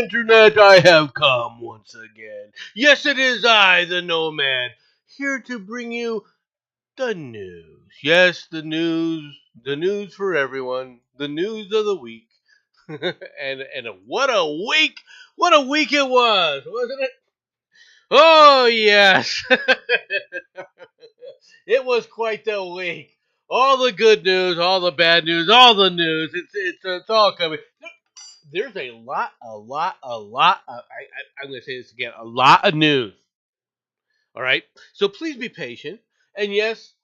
internet, I have come once again. Yes, it is I, the Nomad, here to bring you the news. Yes, the news for everyone, the news of the week. and what a week it was, wasn't it? Oh, yes. It was quite the week. All the good news, all the bad news, all the news. It's all coming. There's I'm going to say this again. A lot of news. All right. So please be patient. And yes,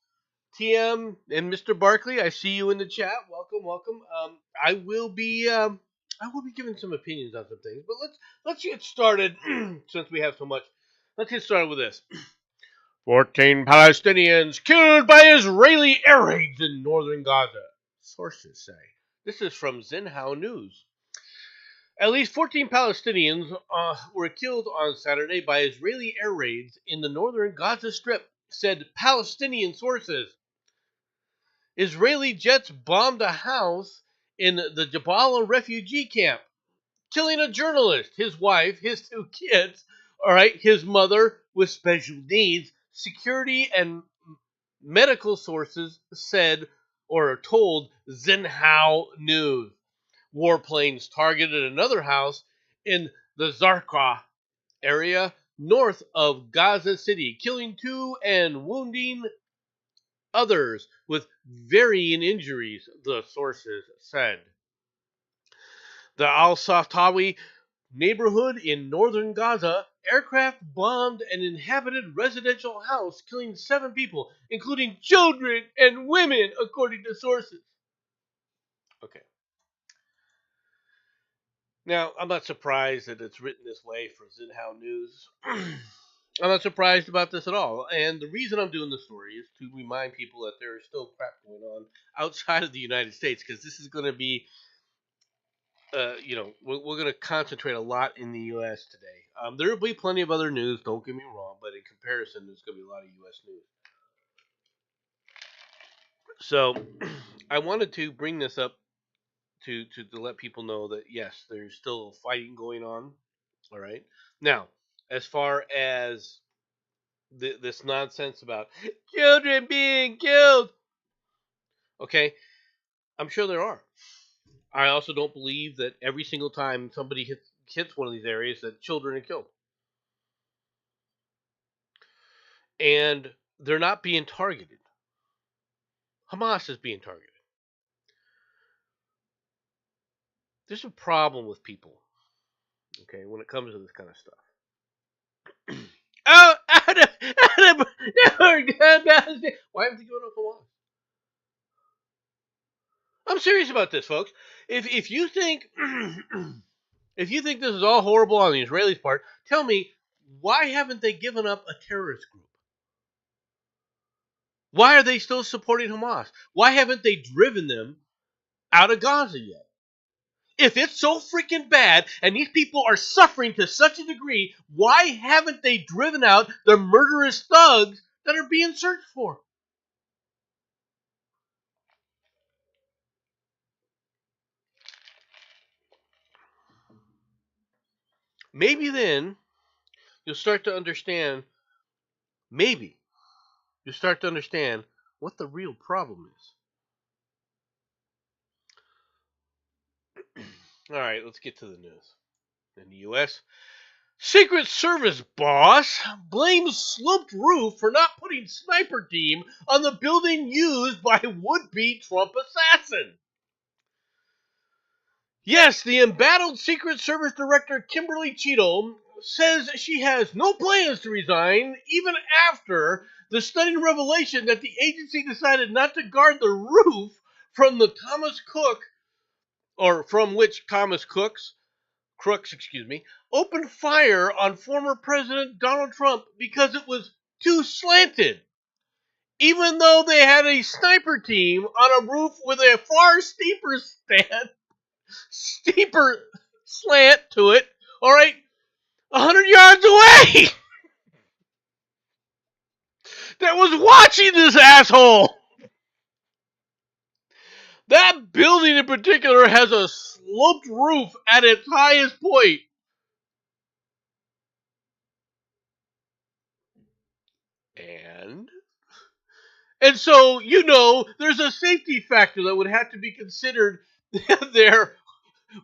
TM and Mr. Barkley, I see you in the chat. Welcome, welcome. I will be giving some opinions on some things, but let's get started since we have so much. Let's get started with this. 14 Palestinians killed by Israeli air raids in northern Gaza. Sources say. This is from Zinhao News. At least 14 Palestinians were killed on Saturday by Israeli air raids in the northern Gaza Strip, said Palestinian sources. Israeli jets bombed a house in the Jabalia refugee camp, killing a journalist, his wife, his two kids, his mother with special needs. Security and medical sources said or told Zinhao News. Warplanes targeted another house in the Zarqa area north of Gaza City, killing two and wounding others with varying injuries, the sources said. The Al-Satawi neighborhood in northern Gaza, aircraft bombed an inhabited residential house, killing 7 people, including children and women, according to sources. Okay. Now, I'm not surprised that it's written this way for Zinhao News. I'm not surprised about this at all. And the reason I'm doing this story is to remind people that there is still crap going on outside of the United States, because this is going to be, we're going to concentrate a lot in the U.S. today. There will be plenty of other news, don't get me wrong, but in comparison, there's going to be a lot of U.S. news. So I wanted to bring this up to let people know that, yes, there's still fighting going on. All right. Now, as far as this nonsense about children being killed, okay, I'm sure there are. I also don't believe that every single time somebody hits one of these areas that children are killed. And they're not being targeted. Hamas is being targeted. There's a problem with people, okay, when it comes to this kind of stuff. Oh, why haven't you given up Hamas? I'm serious about this, folks. If you think if you think this is all horrible on the Israelis' part, tell me, why haven't they given up a terrorist group? Why are they still supporting Hamas? Why haven't they driven them out of Gaza yet? If it's so freaking bad and these people are suffering to such a degree, why haven't they driven out the murderous thugs that are being searched for? Maybe then you'll start to understand, maybe you'll start to understand what the real problem is. All right, let's get to the news. In the U.S., Secret Service boss blames sloped roof for not putting sniper team on the building used by would-be Trump assassin. Yes, the embattled Secret Service Director Kimberly Cheatham says she has no plans to resign even after the stunning revelation that the agency decided not to guard the roof from the Thomas Cook, or from which Thomas Crooks, opened fire on former President Donald Trump because it was too slanted. Even though they had a sniper team on a roof with a far steeper slant to it, all right, 100 yards away, that was watching this asshole. That building in particular has a sloped roof at its highest point. And so, there's a safety factor that would have to be considered there.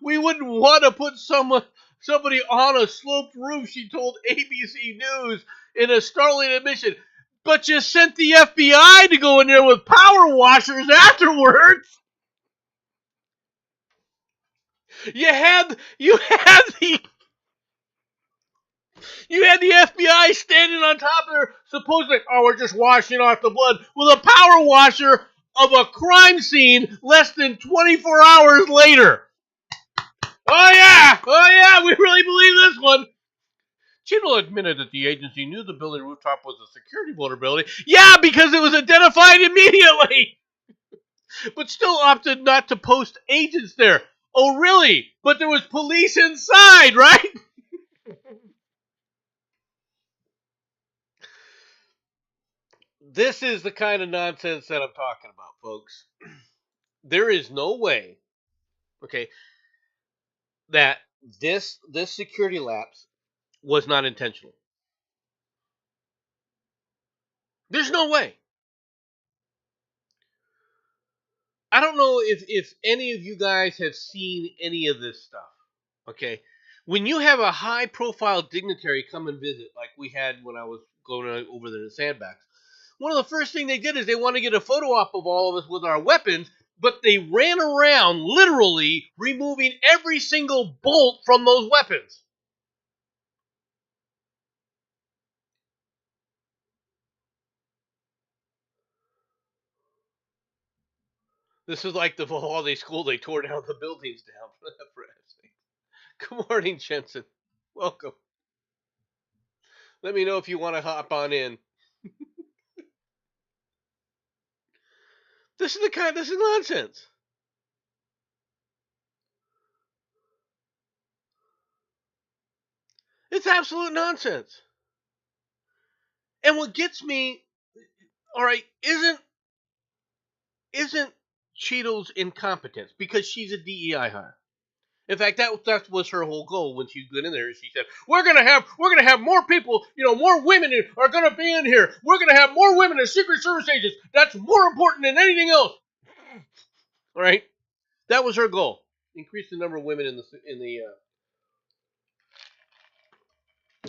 We wouldn't want to put somebody on a sloped roof, she told ABC News in a startling admission. But you sent the FBI to go in there with power washers afterwards. You had the FBI standing on top of her, supposedly, we're just washing off the blood, with a power washer of a crime scene less than 24 hours later. Oh yeah, we really believe this one. Cheadle admitted that the agency knew the building rooftop was a security vulnerability. Yeah, because it was identified immediately. But still opted not to post agents there. Oh, really? But there was police inside, right? This is the kind of nonsense that I'm talking about, folks. There is no way, okay, that this security lapse was not intentional. There's no way. I don't know if any of you guys have seen any of this stuff. Okay, when you have a high profile dignitary come and visit, like we had when I was going over there to Sandbacks, one of the first things they did is they wanted to get a photo op of all of us with our weapons, but they ran around literally removing every single bolt from those weapons. This is like the holiday school, they tore down the buildings down. Good morning, Jensen. Welcome. Let me know if you want to hop on in. This is nonsense. It's absolute nonsense. And what gets me, all right, isn't Cheadle's incompetence, because she's a DEI hire. In fact, that was her whole goal when she went in there. She said, "We're gonna have more people, more women are gonna be in here. We're gonna have more women as Secret Service agents. That's more important than anything else." All right, that was her goal. Increase the number of women in the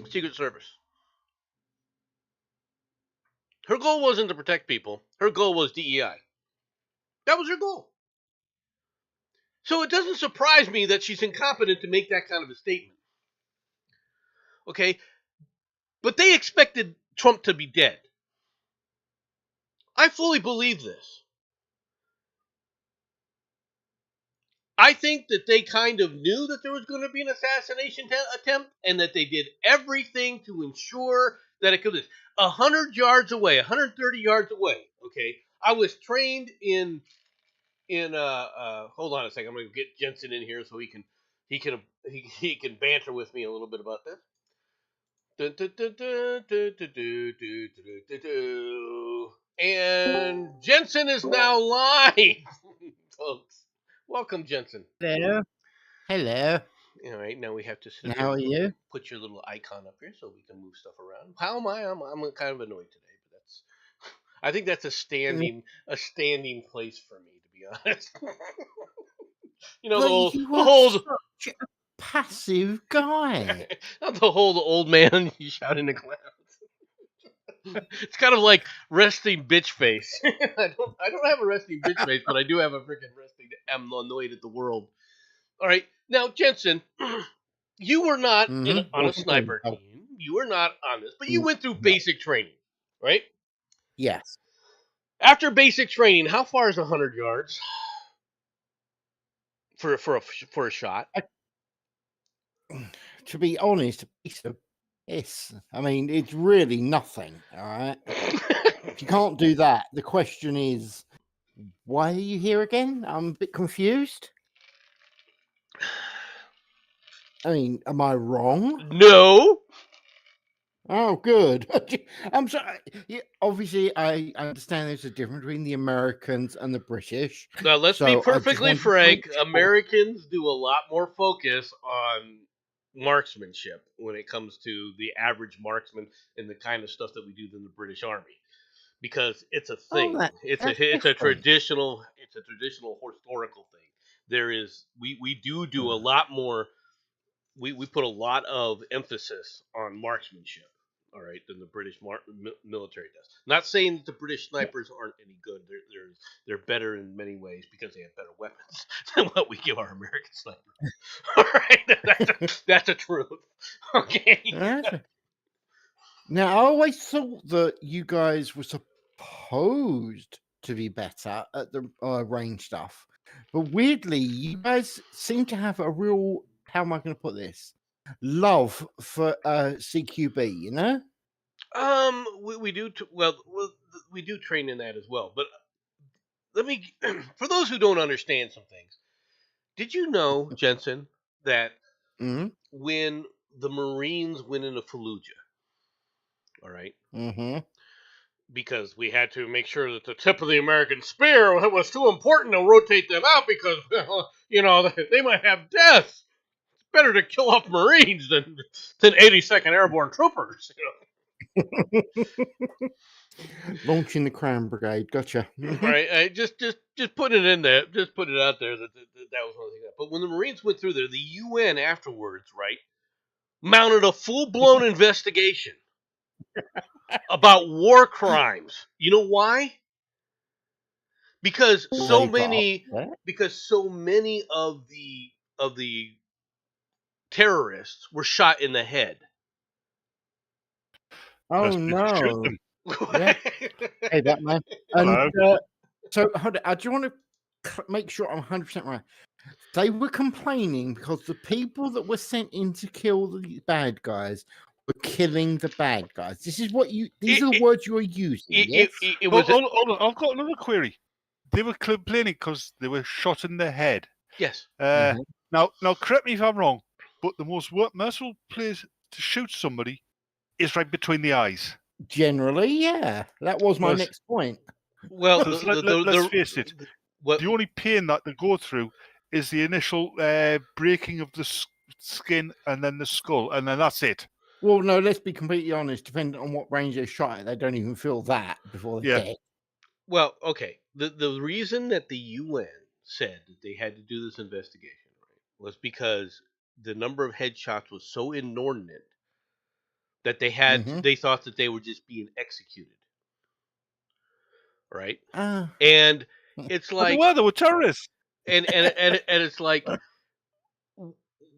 Secret Service. Her goal wasn't to protect people. Her goal was DEI. That was her goal. So it doesn't surprise me that she's incompetent to make that kind of a statement. Okay? But they expected Trump to be dead. I fully believe this. I think that they kind of knew that there was going to be an assassination attempt, and that they did everything to ensure that it could. 100 yards away, 130 yards away. Okay, I was trained in hold on a second. I'm going to get Jensen in here so he can banter with me a little bit about this. And Jensen is now live, folks. Welcome, Jensen. Hello. Hello. All right, now we have to sit How are you? Put your little icon up here so we can move stuff around. How am I? I'm kind of annoyed today, but I think that's a standing place for me, to be honest. The whole such a passive guy. Not the whole old man you shout in the clouds. It's kind of like resting bitch face. I don't have a resting bitch face, but I do have a freaking resting I'm annoyed at the world. All right, now Jensen, you were not on a sniper team. You were not on this, but you went through basic training, right? Yes. After basic training, how far is 100 yards for a shot? To be honest, yes. I mean, it's really nothing. All right. If you can't do that, the question is, why are you here again? I'm a bit confused. I mean, am I wrong? No. Oh, good. I'm sorry. Yeah, obviously, I understand there's a difference between the Americans and the British. Now, let's be perfectly frank. Americans do a lot more focus on marksmanship when it comes to the average marksman and the kind of stuff that we do in the British Army, because it's a Oh, thing. It's that's a different. traditional historical thing. There is we do a lot more. We put a lot of emphasis on marksmanship, all right, than the British military does. Not saying that the British snipers aren't any good. They're better in many ways because they have better weapons than what we give our American snipers. All right, that's a truth. Okay. Okay. Now, I always thought that you guys were supposed to be better at the range stuff, but weirdly, you guys seem to have a real, how am I going to put this, love for CQB, you know? We do we do train in that as well. But let me, for those who don't understand some things, did you know, Jensen, that Mm-hmm. when the Marines went into Fallujah, all right, Mm-hmm. because we had to make sure that the tip of the American spear was too important to rotate them out because they might have death. It's better to kill off Marines than 82nd Airborne troopers. Launching the Crown Brigade, gotcha. Right? Just put it in there. Just put it out there that was one thing. But when the Marines went through there, the UN afterwards, right, mounted a full blown investigation about war crimes. You know why? Because so They got many upset. of the terrorists were shot in the head. Oh Best people shoot no! them. Yeah. Hey, that man. Hello. And so, I do want to make sure I'm 100% right. They were complaining because the people that were sent in to kill the bad guys were killing the bad guys. These are the words you are using. Yes. It was Hold on. I've got another query. They were complaining because they were shot in the head. yes. Now, correct me if I'm wrong, but the most merciful place to shoot somebody is right between the eyes. Generally, yeah. That was my next point. Well, let's face it. What, the only pain that they go through is the initial breaking of the skin and then the skull, and then that's it. Well, no, let's be completely honest. Depending on what range they shot at, they don't even feel that before they're dead. Well, okay. The reason that the UN said that they had to do this investigation, right, was because the number of headshots was so inordinate that they thought that they were just being executed. Right? And it's like they were terrorists. And it's like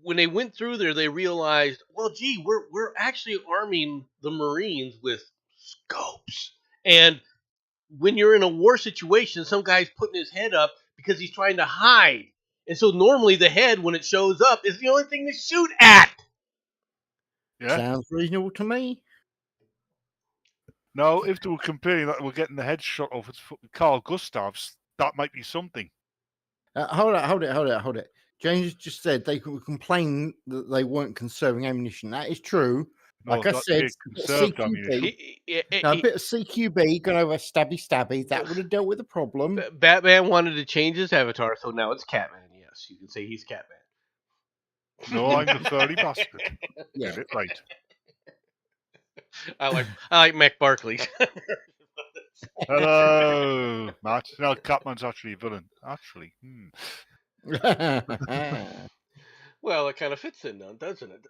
when they went through there, they realized, well, gee, we're actually arming the Marines with scopes. And when you're in a war situation, some guy's putting his head up because he's trying to hide. And so normally the head, when it shows up, is the only thing to shoot at. Yeah. Sounds reasonable to me. Now, if they were complaining that they were getting the head shot off with Carl Gustavs, that might be something. Hold it. James just said they could complain that they weren't conserving ammunition. That is true. Like I said, CQB, a bit of CQB going over stabby. That would have dealt with the problem. Batman wanted to change his avatar, so now it's Catman. Yes, you can say he's Catman. No, I'm the furry bastard. Yeah. Get it right. I like Mac Barkley. Hello, Matt. No, Catman's actually a villain. Actually. Well, it kind of fits in now, doesn't it?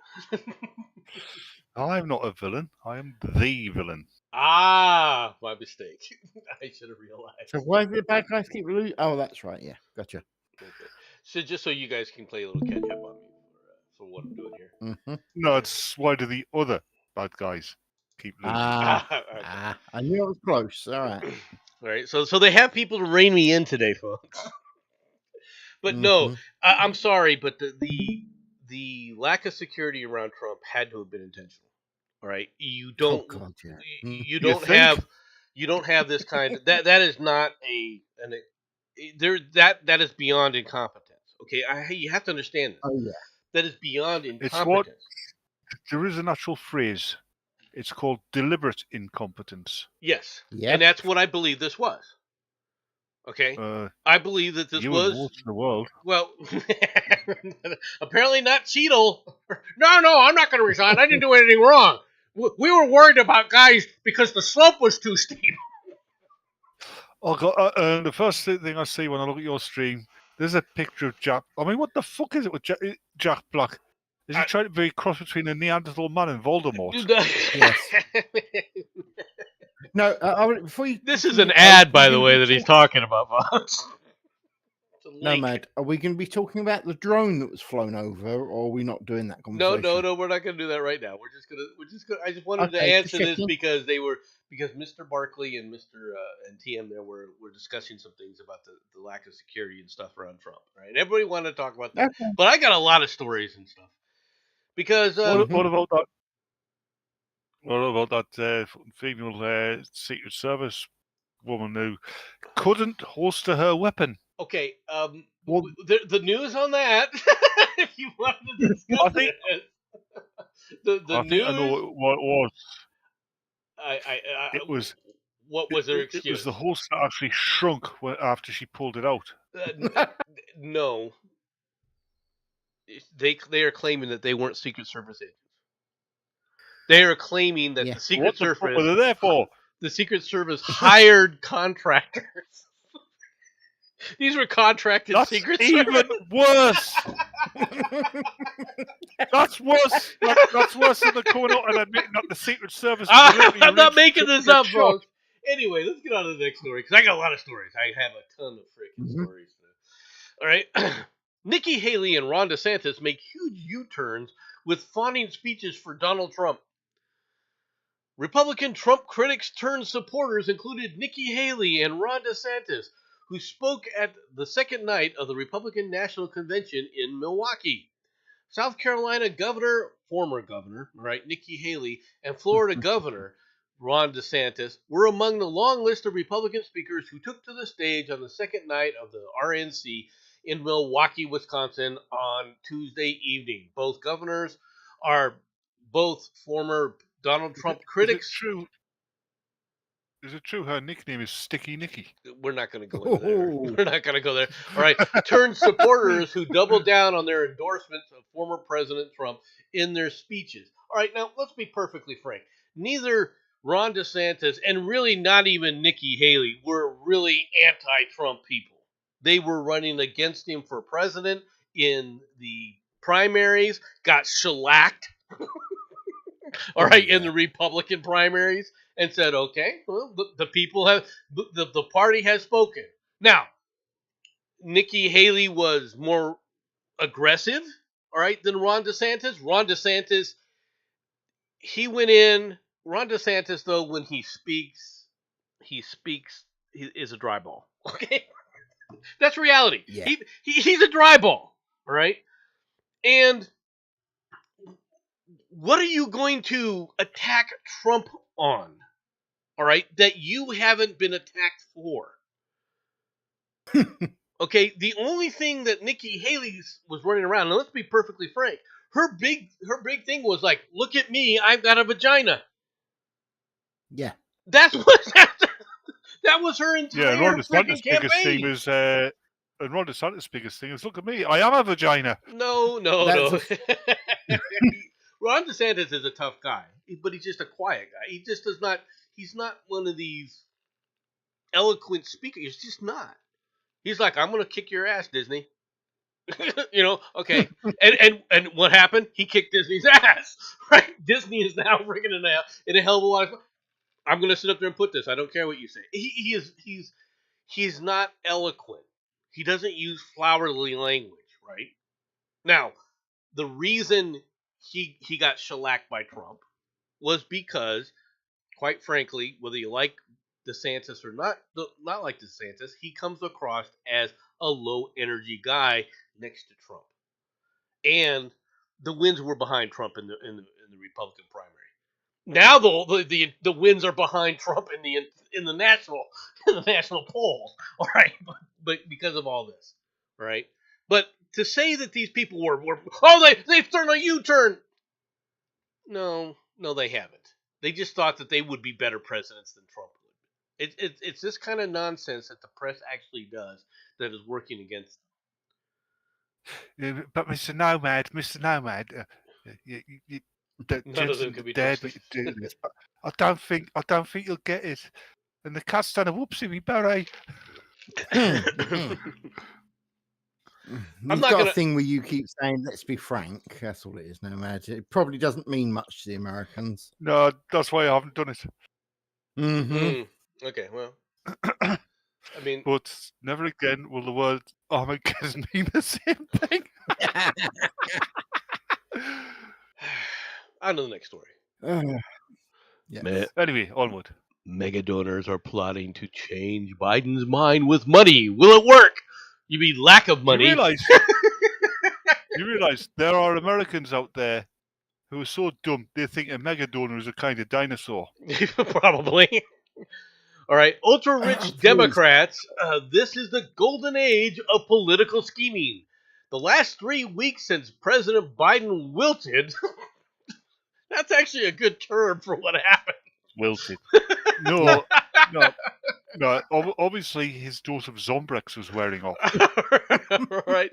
I'm not a villain. I am the villain. Ah, my mistake. I should have realized. So why do the bad guys keep losing? Oh, that's right. Yeah, gotcha. Okay. So just so you guys can play a little catch up on me for what I'm doing here. No, it's why do the other bad guys keep losing? I knew it was close. All right. All right. So they have people to rein me in today, folks. But no, I'm sorry, but the lack of security around Trump had to have been intentional. All right, you don't you don't have this kind of that is not that is beyond incompetence. Okay, you have to understand this. Oh yeah, that is beyond incompetence. There is an actual phrase. It's called deliberate incompetence. Yes, and that's what I believe this was. Okay, I believe that this you was and most of the world. well, apparently not Cheadle. No, I'm not going to resign. I didn't do anything wrong. We were worried about guys because the slope was too steep. Oh God! The first thing I see when I look at your stream, there's a picture of Jack. I mean, what the fuck is it with Jack Black? Is he trying to be a cross between a Neanderthal man and Voldemort? Yes. No, before you. This is continue, an ad, are by we the gonna way, be that he's talking- talking about, folks. No, Link. Mad. Are we going to be talking about the drone that was flown over, or are we not doing that No, conversation? we're not gonna do that right now. We're just gonna. I just wanted to Okay, answer just this checking. because Mr. Barkley and Mr. And TM there were discussing some things about the lack of security and stuff around Trump, right? And everybody wanted to talk about that, Okay. but I got a lot of stories and stuff because What about that? What about that female Secret Service woman who couldn't holster her weapon? okay, Well- the news on that. If you wanted to discuss I think- it, the I news. think I know what it was. It It was. What was her It excuse? was the holster actually shrunk after she pulled it out. No. They are claiming that they weren't Secret Service agents. They are claiming that Yeah. the Secret What the fuck were Service they there for? the Secret Service hired contractors. These were contracted That's Secret even Service. worse. That's worse. That's worse than the going out and admitting that the Secret Service. deliberately I'm not arranged making for this someone up, to get shot. folks. Anyway, let's get on to the next story because I got a lot of stories. I have a ton of freaking Mhm. stories. All right. Nikki Haley and Ron DeSantis make huge U-turns with fawning speeches for Donald Trump. Republican Trump critics turned supporters included Nikki Haley and Ron DeSantis, who spoke at the second night of the Republican National Convention in Milwaukee. South Carolina former governor, right, Nikki Haley, and Florida governor, Ron DeSantis, were among the long list of Republican speakers who took to the stage on the second night of the RNC in Milwaukee, Wisconsin on Tuesday evening. Both governors are both former Donald Trump critics. Is it true her nickname is Sticky Nicky? We're not going to go into there. Oh. We're not going to go there. All right. Turned supporters who doubled down on their endorsements of former President Trump in their speeches. All right. Now, let's be perfectly frank. Neither Ron DeSantis and really not even Nikki Haley were really anti-Trump people. They were running against him for president in the primaries, got shellacked. All right, in the Republican primaries, and said, okay, well, the people have, the party has spoken. Now, Nikki Haley was more aggressive, all right, than Ron DeSantis. Ron DeSantis, he went in. Ron DeSantis, though, when he speaks, he is a dry ball. Okay, that's reality. Yeah. He's a dry ball, all right, and what are you going to attack Trump on? All right, that you haven't been attacked for. Okay, the only thing that Nikki Haley was running around, and let's be perfectly frank, her big thing was like, look at me, I've got a vagina. Yeah. That's what that was her entire Yeah, Ron freaking DeSantis' biggest thing campaign. is, and Ron DeSantis' biggest thing is, look at me, I am a vagina. No. Ron DeSantis is a tough guy, but he's just a quiet guy. He just does not. He's not one of these eloquent speakers. He's just not. He's like, I'm gonna kick your ass, Disney. Okay. And what happened? He kicked Disney's ass. Right? Disney is now freaking in a hell of a lot of. I'm gonna sit up there and put this. I don't care what you say. He's not eloquent. He doesn't use flowery language, right? Now, the reason he got shellacked by Trump was because, quite frankly, whether you like DeSantis or not like DeSantis, he comes across as a low energy guy next to Trump, and the wins were behind Trump in the Republican primary. Now the wins are behind Trump in the national polls. All right, but because of all this, right? But to say that these people were they've turned a U-turn. No, they haven't. They just thought that they would be better presidents than Trump would. It's this kind of nonsense that the press actually does that is working against Yeah, but Mr. Nomad, the none of them gentleman can be dared trusted. me to do this. But I don't think you'll get it. And the cat's done a whoopsie me beret. You've not got gonna- a thing where you keep saying, let's be frank. That's all it is, Nomad. It probably doesn't mean much to the Americans. No, that's why I haven't done it. Okay, well, I mean, But never again will the word Armageddon mean the same thing. on to the next story. Yes. Anyway, onward. Mega donors are plotting to change Biden's mind with money. Will it work? You mean lack of money? You realize there are Americans out there who are so dumb they think a mega donor is a kind of dinosaur. Probably. All right, ultra-rich Please. Democrats, this is the golden age of political scheming. The last 3 weeks since President Biden wilted, that's actually a good term for what happened. Wilted. No. Obviously, his dose of Zombrex was wearing off. Right,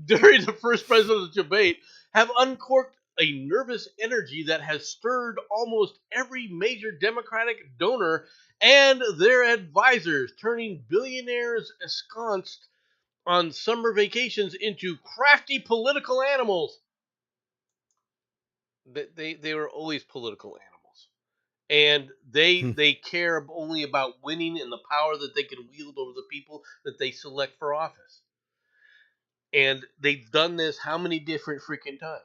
during the first presidential debate, have uncorked a nervous energy that has stirred almost every major Democratic donor and their advisors, turning billionaires ensconced on summer vacations into crafty political animals. They were always political animals, and they care only about winning and the power that they can wield over the people that they select for office. And they've done this how many different freaking times?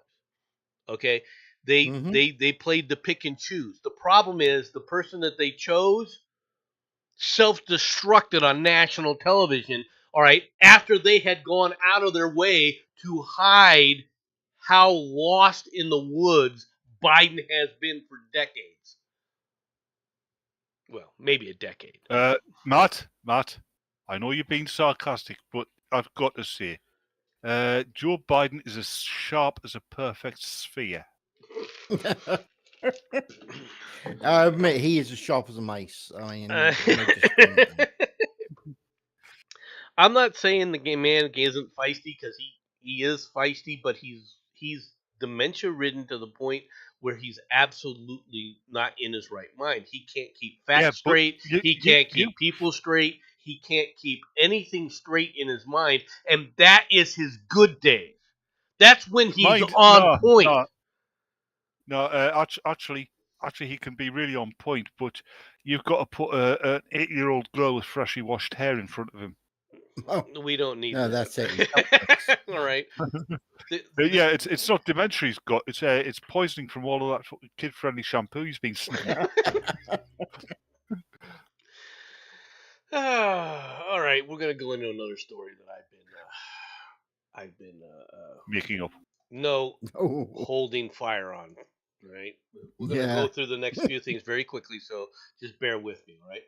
Okay, they played the pick and choose. The problem is the person that they chose self-destructed on national television, all right, after they had gone out of their way to hide how lost in the woods Biden has been for decades. Well, maybe a decade. Matt, I know you're being sarcastic, but I've got to say, Joe Biden is as sharp as a perfect sphere. I admit he is as sharp as a mace. I mean, I'm not saying the man isn't feisty, because he is feisty, but he's dementia ridden to the point where he's absolutely not in his right mind. He can't keep facts straight. He can't keep people straight. He can't keep anything straight in his mind, and that is his good days. That's when he's on point. Actually, he can be really on point, but you've got to put an 8-year-old girl with freshly washed hair in front of him. We don't need no, that. That's it. All right. Yeah, it's not dementia he's got. It's poisoning from all of that kid-friendly shampoo he's been sniffing. All right, we're gonna go into another story that I've been making up. No, holding fire on. Right, we're gonna go through the next few things very quickly, so just bear with me. Right.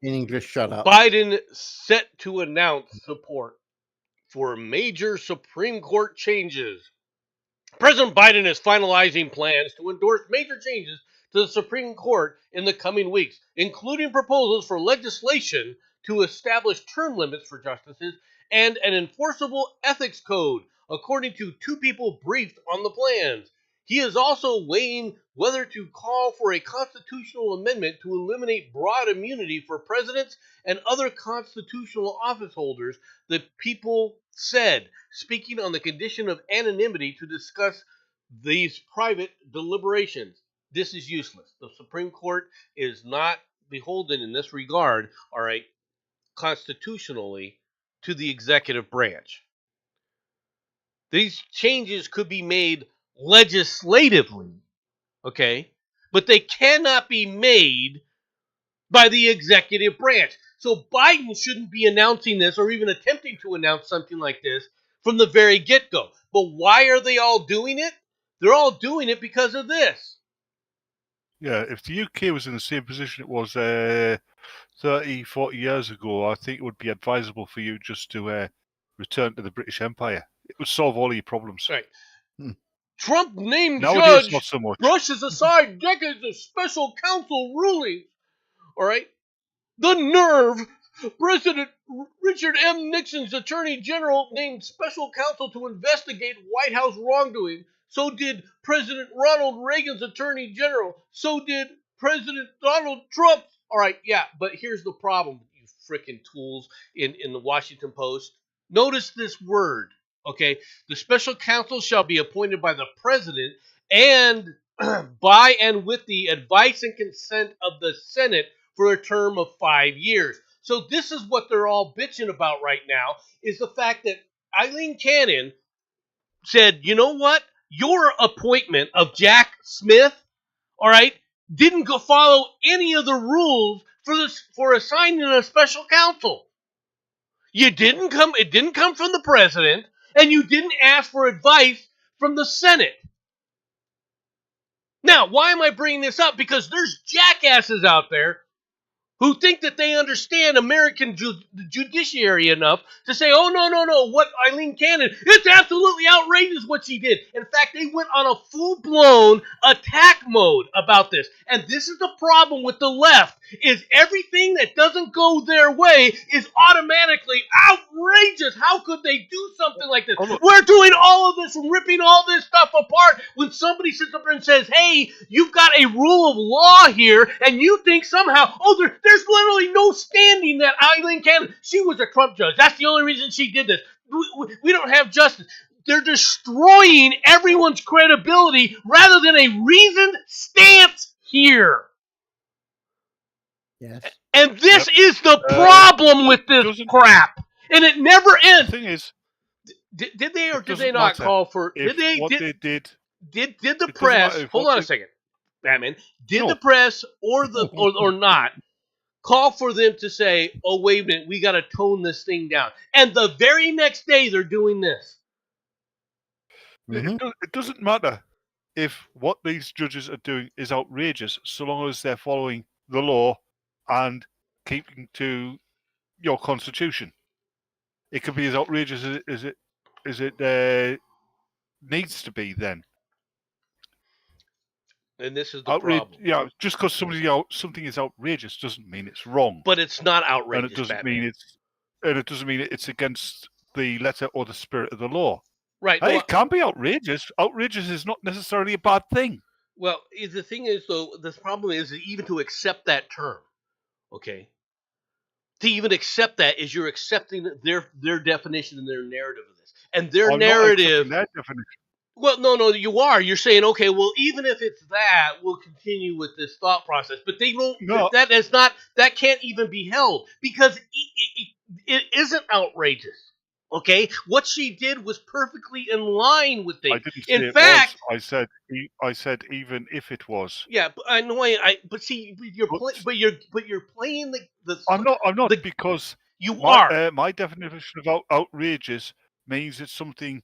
In English, shut up. Biden set to announce support for major Supreme Court changes. President Biden is finalizing plans to endorse major changes to the Supreme Court in the coming weeks, including proposals for legislation to establish term limits for justices and an enforceable ethics code, according to 2 people briefed on the plans. He is also weighing whether to call for a constitutional amendment to eliminate broad immunity for presidents and other constitutional office holders, the people said, speaking on the condition of anonymity to discuss these private deliberations. This is useless. The Supreme Court is not beholden in this regard, all right, constitutionally, to the executive branch. These changes could be made legislatively, okay, but they cannot be made by the executive branch. So Biden shouldn't be announcing this or even attempting to announce something like this from the very get-go. But why are they all doing it? They're all doing it because of this. Yeah, if the UK was in the same position it was 30, 40 years ago, I think it would be advisable for you just to return to the British Empire. It would solve all of your problems. Right. Trump named Nowadays, judge not so much. brushes aside decades of special counsel rulings. All right. The nerve! President Richard M. Nixon's Attorney General named special counsel to investigate White House wrongdoing. So did President Ronald Reagan's Attorney General. So did President Donald Trump. All right, yeah, but here's the problem, you freaking tools in the Washington Post. Notice this word, okay? The special counsel shall be appointed by the president and by and with the advice and consent of the Senate for a term of 5 years. So this is what they're all bitching about right now, is the fact that Eileen Cannon said, you know what? Your appointment of Jack Smith, all right, didn't go follow any of the rules for assigning a special counsel. It didn't come from the president, and you didn't ask for advice from the Senate. Now, why am I bringing this up? Because there's jackasses out there who think that they understand American judiciary enough to say, oh, no, what Eileen Cannon, it's absolutely outrageous what she did. In fact, they went on a full-blown attack mode about this. And this is the problem with the left, is everything that doesn't go their way is automatically outrageous. How could they do something like this? We're doing all of this and ripping all this stuff apart when somebody sits up there and says, hey, you've got a rule of law here, and you think somehow, there's literally no standing that Eileen Cannon, she was a Trump judge. That's the only reason she did this. We don't have justice. They're destroying everyone's credibility rather than a reasoned stance here. Yes. And this is the problem with this crap. And it never ends. The thing is, did they or did they not call for? Did the press? Hold on a second, Batman. Did the press or not call for them to say, "Oh, wait a minute, we got to tone this thing down"? And the very next day, they're doing this. Mm-hmm. It doesn't matter if what these judges are doing is outrageous, so long as they're following the law and keeping to your constitution. It can be as outrageous as it needs to be. Then, and this is the problem. Yeah, just because something is outrageous doesn't mean it's wrong. But it's not outrageous, and it doesn't Batman. mean it's against the letter or the spirit of the law. Right. Hey, it can be outrageous. Outrageous is not necessarily a bad thing. Well, the thing is, though, the problem is even to accept that term, okay? To even accept that is you're accepting their definition and their narrative of this. And their narrative... Not that definition. Well, no, you are. You're saying, okay, well, even if it's that, we'll continue with this thought process. But they don't... No. That can't even be held because it isn't outrageous. Okay, what she did was perfectly in line with things. I didn't say in fact, was. I said even if it was. Yeah, but I know. But see, you're playing the. I'm not because you are. My definition of outrageous means it's something,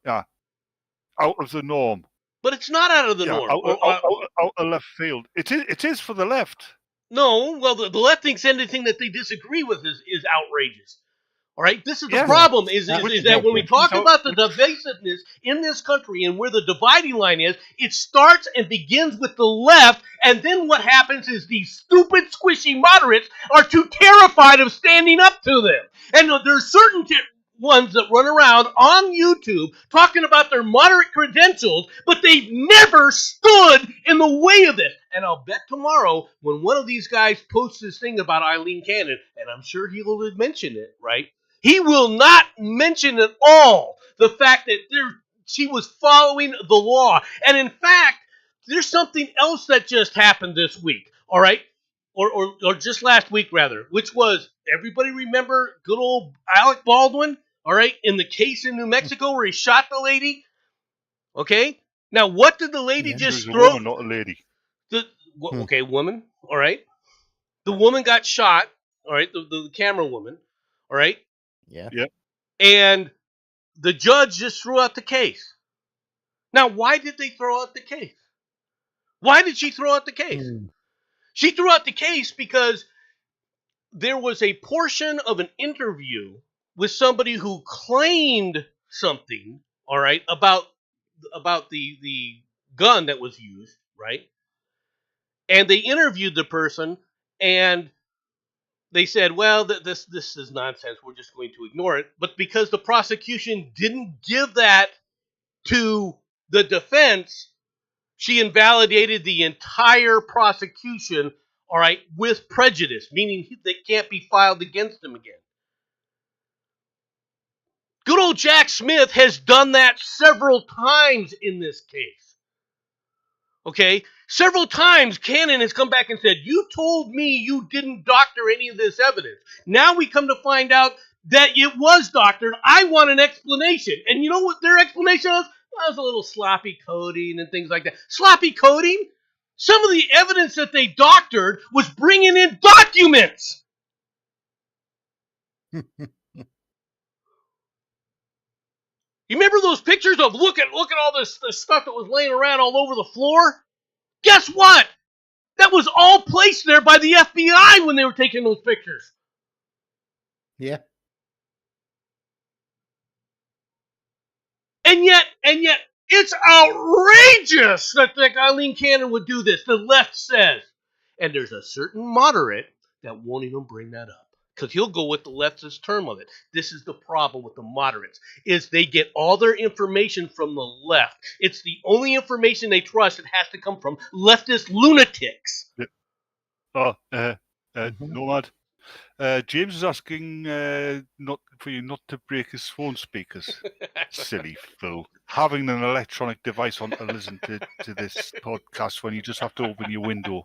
out of the norm. But it's not out of the norm. Out of left field. It is for the left. No, well, the left thinks anything that they disagree with is outrageous. All right, this is the problem, is that when we talk about the divisiveness in this country and where the dividing line is, it starts and begins with the left, and then what happens is these stupid, squishy moderates are too terrified of standing up to them. And there are certain ones that run around on YouTube talking about their moderate credentials, but they've never stood in the way of this. And I'll bet tomorrow when one of these guys posts this thing about Eileen Cannon, and I'm sure he will mention it, right? He will not mention at all the fact that she was following the law. And in fact, there's something else that just happened this week, all right? Or just last week, rather, which was, everybody remember good old Alec Baldwin, all right, in the case in New Mexico where he shot the lady? Okay? Now, what did the lady just throw? A woman, not a lady. Okay, woman, all right? The woman got shot, all right, the camera woman, all right? Yeah. Yep. And the judge just threw out the case. Now, why did they throw out the case? Why did she throw out the case? She threw out the case because there was a portion of an interview with somebody who claimed something, all right, about the gun that was used, right? And they interviewed the person, and they said, well, this is nonsense. We're just going to ignore it. But because the prosecution didn't give that to the defense, she invalidated the entire prosecution, all right, with prejudice, meaning they can't be filed against him again. Good old Jack Smith has done that several times in this case. Okay? Several times Cannon has come back and said, you told me you didn't doctor any of this evidence. Now we come to find out that it was doctored. I want an explanation. And you know what their explanation was? Well, it was a little sloppy coding and things like that. Sloppy coding? Some of the evidence that they doctored was bringing in documents. You remember those pictures of look at all this stuff that was laying around all over the floor? Guess what? That was all placed there by the FBI when they were taking those pictures. Yeah. And yet, it's outrageous that Eileen Cannon would do this. The left says. And there's a certain moderate that won't even bring that up. Because he'll go with the leftist term of it. This is the problem with the moderates, is they get all their information from the left. It's the only information they trust. It has to come from leftist lunatics. Nomad. James is asking not to break his phone speakers. Silly fool. Having an electronic device on to listen to this podcast when you just have to open your window.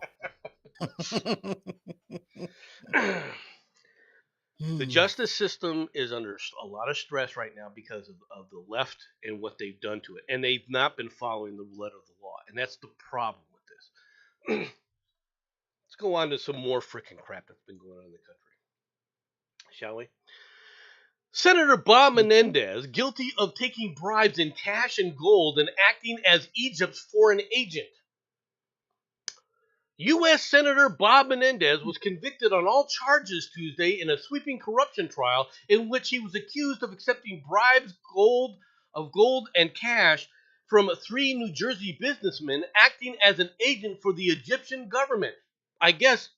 The justice system is under a lot of stress right now because of the left and what they've done to it. And they've not been following the letter of the law. And that's the problem with this. Let's go on to some more freaking crap that's been going on in the country. Shall we? Senator Bob Menendez, guilty of taking bribes in cash and gold and acting as Egypt's foreign agent. U.S. Senator Bob Menendez was convicted on all charges Tuesday in a sweeping corruption trial in which he was accused of accepting bribes of gold and cash from 3 New Jersey businessmen acting as an agent for the Egyptian government. I guess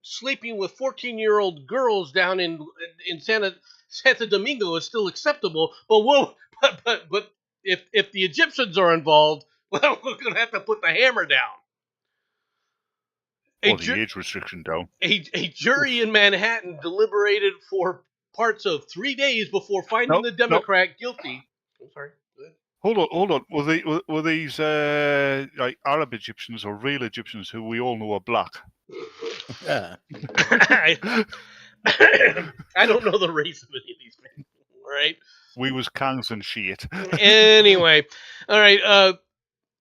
sleeping with 14-year-old girls down in Santo Domingo is still acceptable, but if the Egyptians are involved, well, we're going to have to put the hammer down. Or the age restriction down. A jury in Manhattan deliberated for parts of 3 days before finding the Democrat guilty. I'm sorry. Hold on. Were these like Arab Egyptians or real Egyptians who we all know are black? Yeah. I don't know the race of any of these men. Right? We was Kangs and shit. Anyway, all right.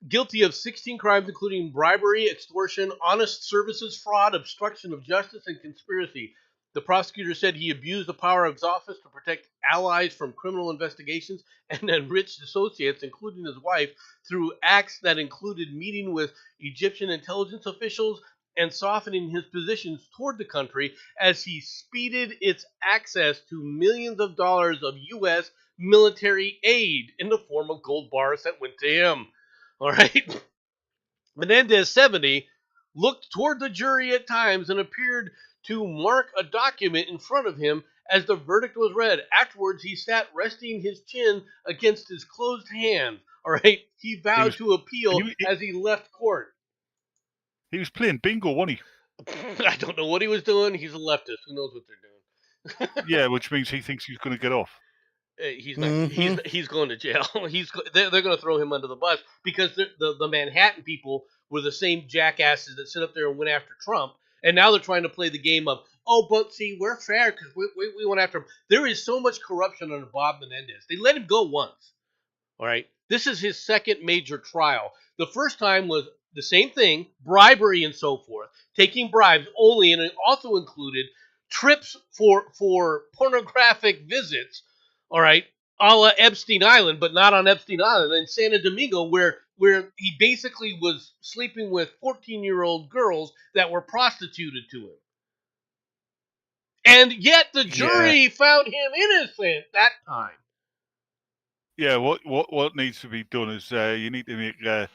Guilty of 16 crimes, including bribery, extortion, honest services fraud, obstruction of justice, and conspiracy. The prosecutor said he abused the power of his office to protect allies from criminal investigations and enriched associates, including his wife, through acts that included meeting with Egyptian intelligence officials and softening his positions toward the country as he speeded its access to millions of dollars of U.S. military aid in the form of gold bars that went to him. All right. Menendez, 70, looked toward the jury at times and appeared to mark a document in front of him as the verdict was read. Afterwards, he sat resting his chin against his closed hand. All right. He vowed to appeal as he left court. He was playing bingo, wasn't he? I don't know what he was doing. He's a leftist. Who knows what they're doing? Yeah, which means he thinks he's going to get off. He's not. Mm-hmm. He's going to jail. They're going to throw him under the bus because the Manhattan people were the same jackasses that sit up there and went after Trump, and now they're trying to play the game of, oh, but see, we're fair because we went after him. There is so much corruption under Bob Menendez. They let him go once. All right, this is his second major trial. The first time was the same thing, bribery and so forth, taking bribes only, and it also included trips for pornographic visits. All right, a la Epstein Island, but not on Epstein Island, in Santo Domingo, where he basically was sleeping with 14-year-old girls that were prostituted to him. And yet the jury found him innocent that time. Yeah, what needs to be done is you need to make a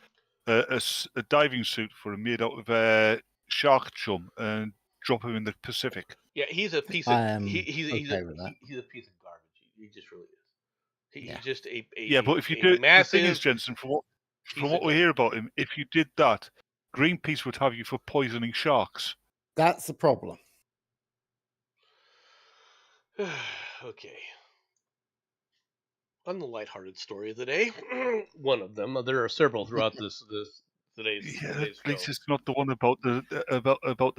diving suit for him made out of shark chum and drop him in the Pacific. Yeah, he's a piece I of am he's okay with that. he's a piece of garbage. He just really is. Yeah. He's just a Yeah, but if you a do, the massive thing is, Jensen, from piece what of we hear about him, if you did that, Greenpeace would have you for poisoning sharks. That's the problem. Okay. On the lighthearted story of the day, one of them. There are several throughout today's Yeah, today's at least show. it's not the one about the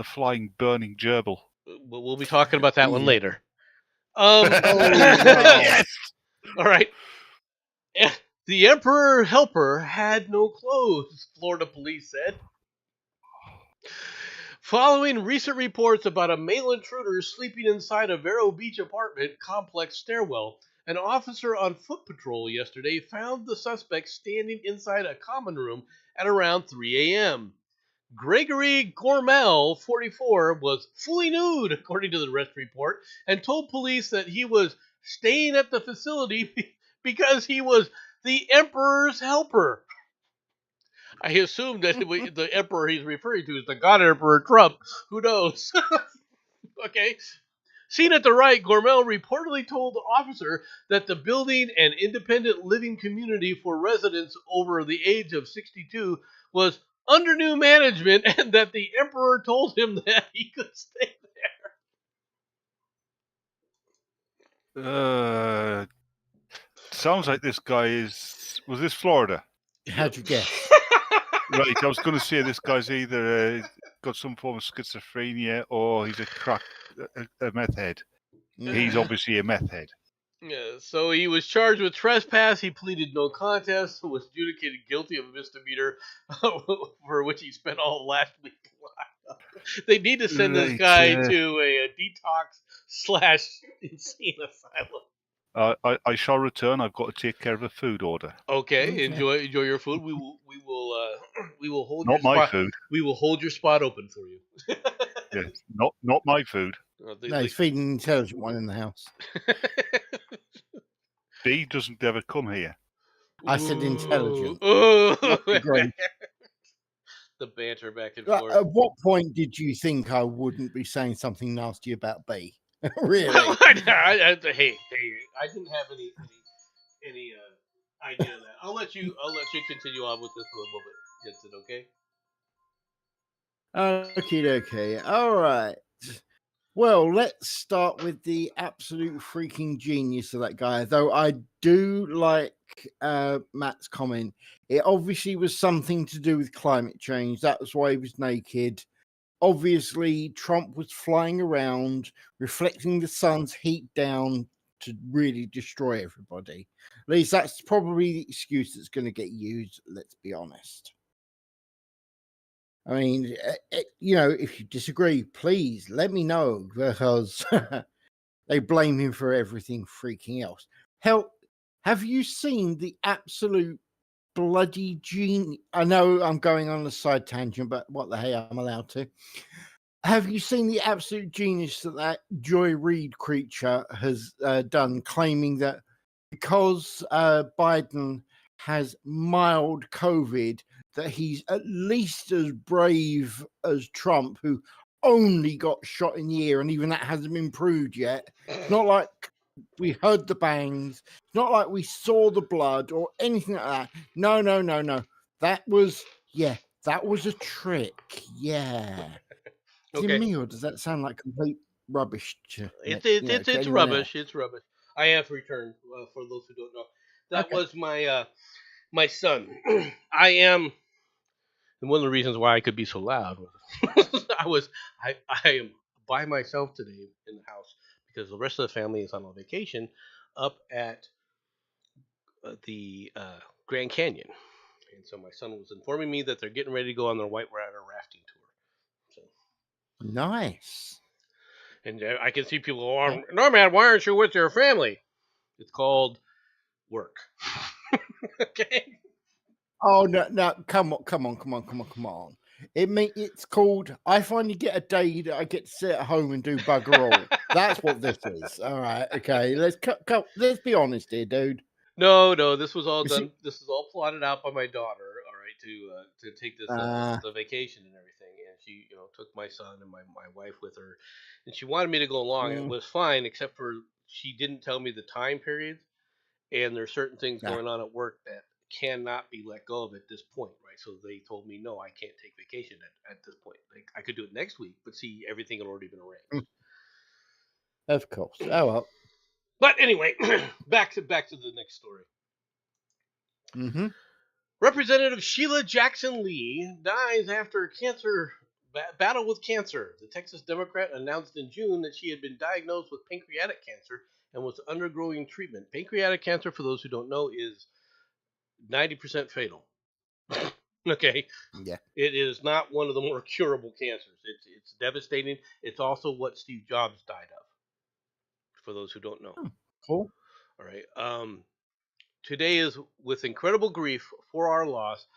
flying, burning gerbil. But we'll be talking about that one Yeah. later. Oh, wow. Yes. All right. The Emperor Helper had no clothes, Florida police said. Following recent reports about a male intruder sleeping inside a Vero Beach apartment complex stairwell, an officer on foot patrol yesterday found the suspect standing inside a common room at around 3 a.m. Gregory Gormel, 44, was fully nude, according to the arrest report, and told police that he was staying at the facility because he was the Emperor's helper. I assume that the Emperor he's referring to is the God Emperor Trump. Who knows? Okay. Seen at the right, Gormel reportedly told the officer that the building and independent living community for residents over the age of 62 was under new management and that the Emperor told him that he could stay Sounds like this guy is. Was this Florida? How'd you guess? Right. I was going to say this guy's either got some form of schizophrenia or he's a meth head. He's obviously a meth head. Yeah, so he was charged with trespass. He pleaded no contest and was adjudicated guilty of a misdemeanor for which he spent all of last week locked up. They need to send this guy to a detox/insane asylum. I shall return. I've got to take care of a food order. Okay, enjoy your food. We will hold Not your my spot. food. We will hold your spot open for you. Yes, not my food. No, he's feeding an intelligent one in the house. B doesn't ever come here. I said intelligent. Ooh. Great. The banter back and At forth. what point did you think I wouldn't be saying something nasty about B? Really? Hey, I didn't have any idea of that. I'll let you continue on with this for a little bit, Jensen, okay? Okay. All right. Well, let's start with the absolute freaking genius of that guy. Though I do like Matt's comment. It obviously was something to do with climate change. That was why he was naked. Obviously, Trump was flying around, reflecting the sun's heat down to really destroy everybody. At least that's probably the excuse that's going to get used, let's be honest. I mean, if you disagree, please let me know, because they blame him for everything freaking else. Hell, have you seen the absolute bloody genius? I know I'm going on a side tangent, but what the hell, I'm allowed to. Have you seen the absolute genius that Joy Reid creature has done, claiming that because Biden has mild COVID, that he's at least as brave as Trump, who only got shot in the ear, and even that hasn't been proved yet. It's not like we heard the bangs. It's not like we saw the blood or anything like that. No. That was a trick. Yeah. Is it me, or does that sound like complete rubbish to It's anyone rubbish. else? It's rubbish. I have returned, for those who don't know. That was my my son. I am, and one of the reasons why I could be so loud was I am by myself today in the house because the rest of the family is on a vacation up at the Grand Canyon, and so my son was informing me that they're getting ready to go on their whitewater rafting tour. So nice. And I can see people going, "No, man, why aren't you with your family?" It's called work. Okay. Oh no! Come on! It's called. I finally get a day that I get to sit at home and do bugger all. That's what this is. All right. Okay. Let's be honest here, dude. No. This was all done. This is all plotted out by my daughter. All right, to take this the vacation and everything. And she took my son and my wife with her, and she wanted me to go along. It Mm, was fine, except for she didn't tell me the time periods, and there's certain things nah. going on at work that cannot be let go of at this point, right? So they told me no, I can't take vacation at this point. Like I could do it next week, but see, everything had already been arranged. Of course. Oh well. But anyway, back to the next story. Mm-hmm. Representative Sheila Jackson Lee dies after cancer battle with cancer. The Texas Democrat announced in June that she had been diagnosed with pancreatic cancer and was undergoing treatment. Pancreatic cancer, for those who don't know, is 90% fatal. Okay, Yeah. it is not one of the more curable cancers. It's devastating. It's also what Steve Jobs died of. For those who don't know, Cool. all right. Today is with incredible grief for our loss,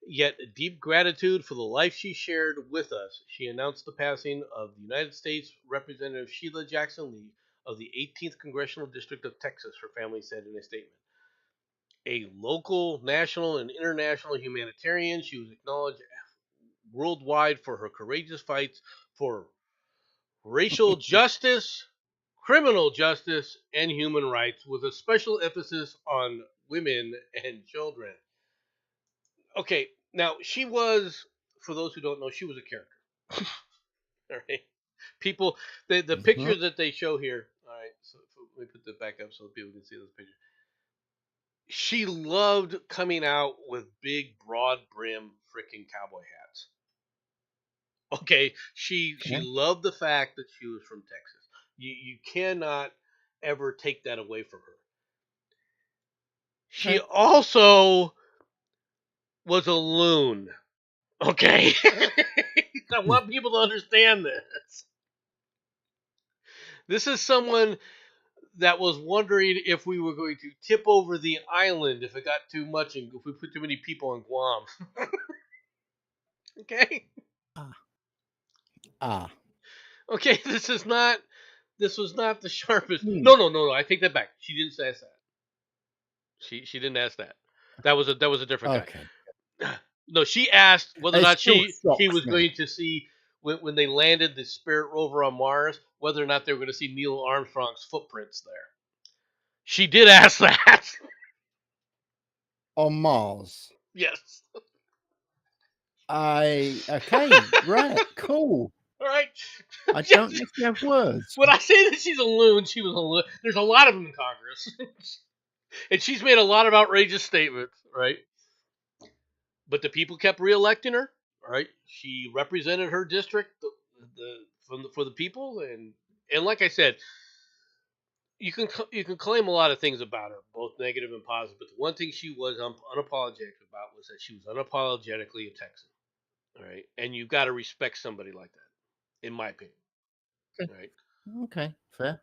yet deep gratitude for the life she shared with us. She announced the passing of the United States Representative Sheila Jackson Lee of the 18th Congressional District of Texas, her family said in a statement. A local, national, and international humanitarian, she was acknowledged worldwide for her courageous fights for racial justice, criminal justice, and human rights, with a special emphasis on women and children. Okay, now she was, for those who don't know, she was a character. All right, people, the Mm-hmm. picture that they show here. All right, so let me put that back up so people can see this picture. She loved coming out with big, broad brim freaking cowboy hats. Okay, she Okay. loved the fact that she was from Texas. You cannot ever take that away from her. She Okay. also was a loon. Okay, I want people to understand this. This is someone that was wondering if we were going to tip over the island if it got too much and if we put too many people on Guam. Okay, Ah. okay, this is not. This was not the sharpest. Hmm. No. I take that back. She didn't say that. She didn't ask that. That was a different guy. Okay. No, she asked whether or It not still she shocks was me. going to see when they landed the Spirit rover on Mars, whether or not they were going to see Neil Armstrong's footprints there. She did ask that. On Mars. Yes. Okay, right, cool. All right. I don't necessarily have words. When I say that she's a loon, she was a loon. There's a lot of them in Congress, and she's made a lot of outrageous statements, right? But the people kept reelecting her. Right? She represented her district, for the people, and like I said, you can claim a lot of things about her, both negative and positive. But the one thing she was unapologetic about was that she was unapologetically a Texan. All right, and you got to respect somebody like that, in my opinion. Okay. All right. Okay, fair.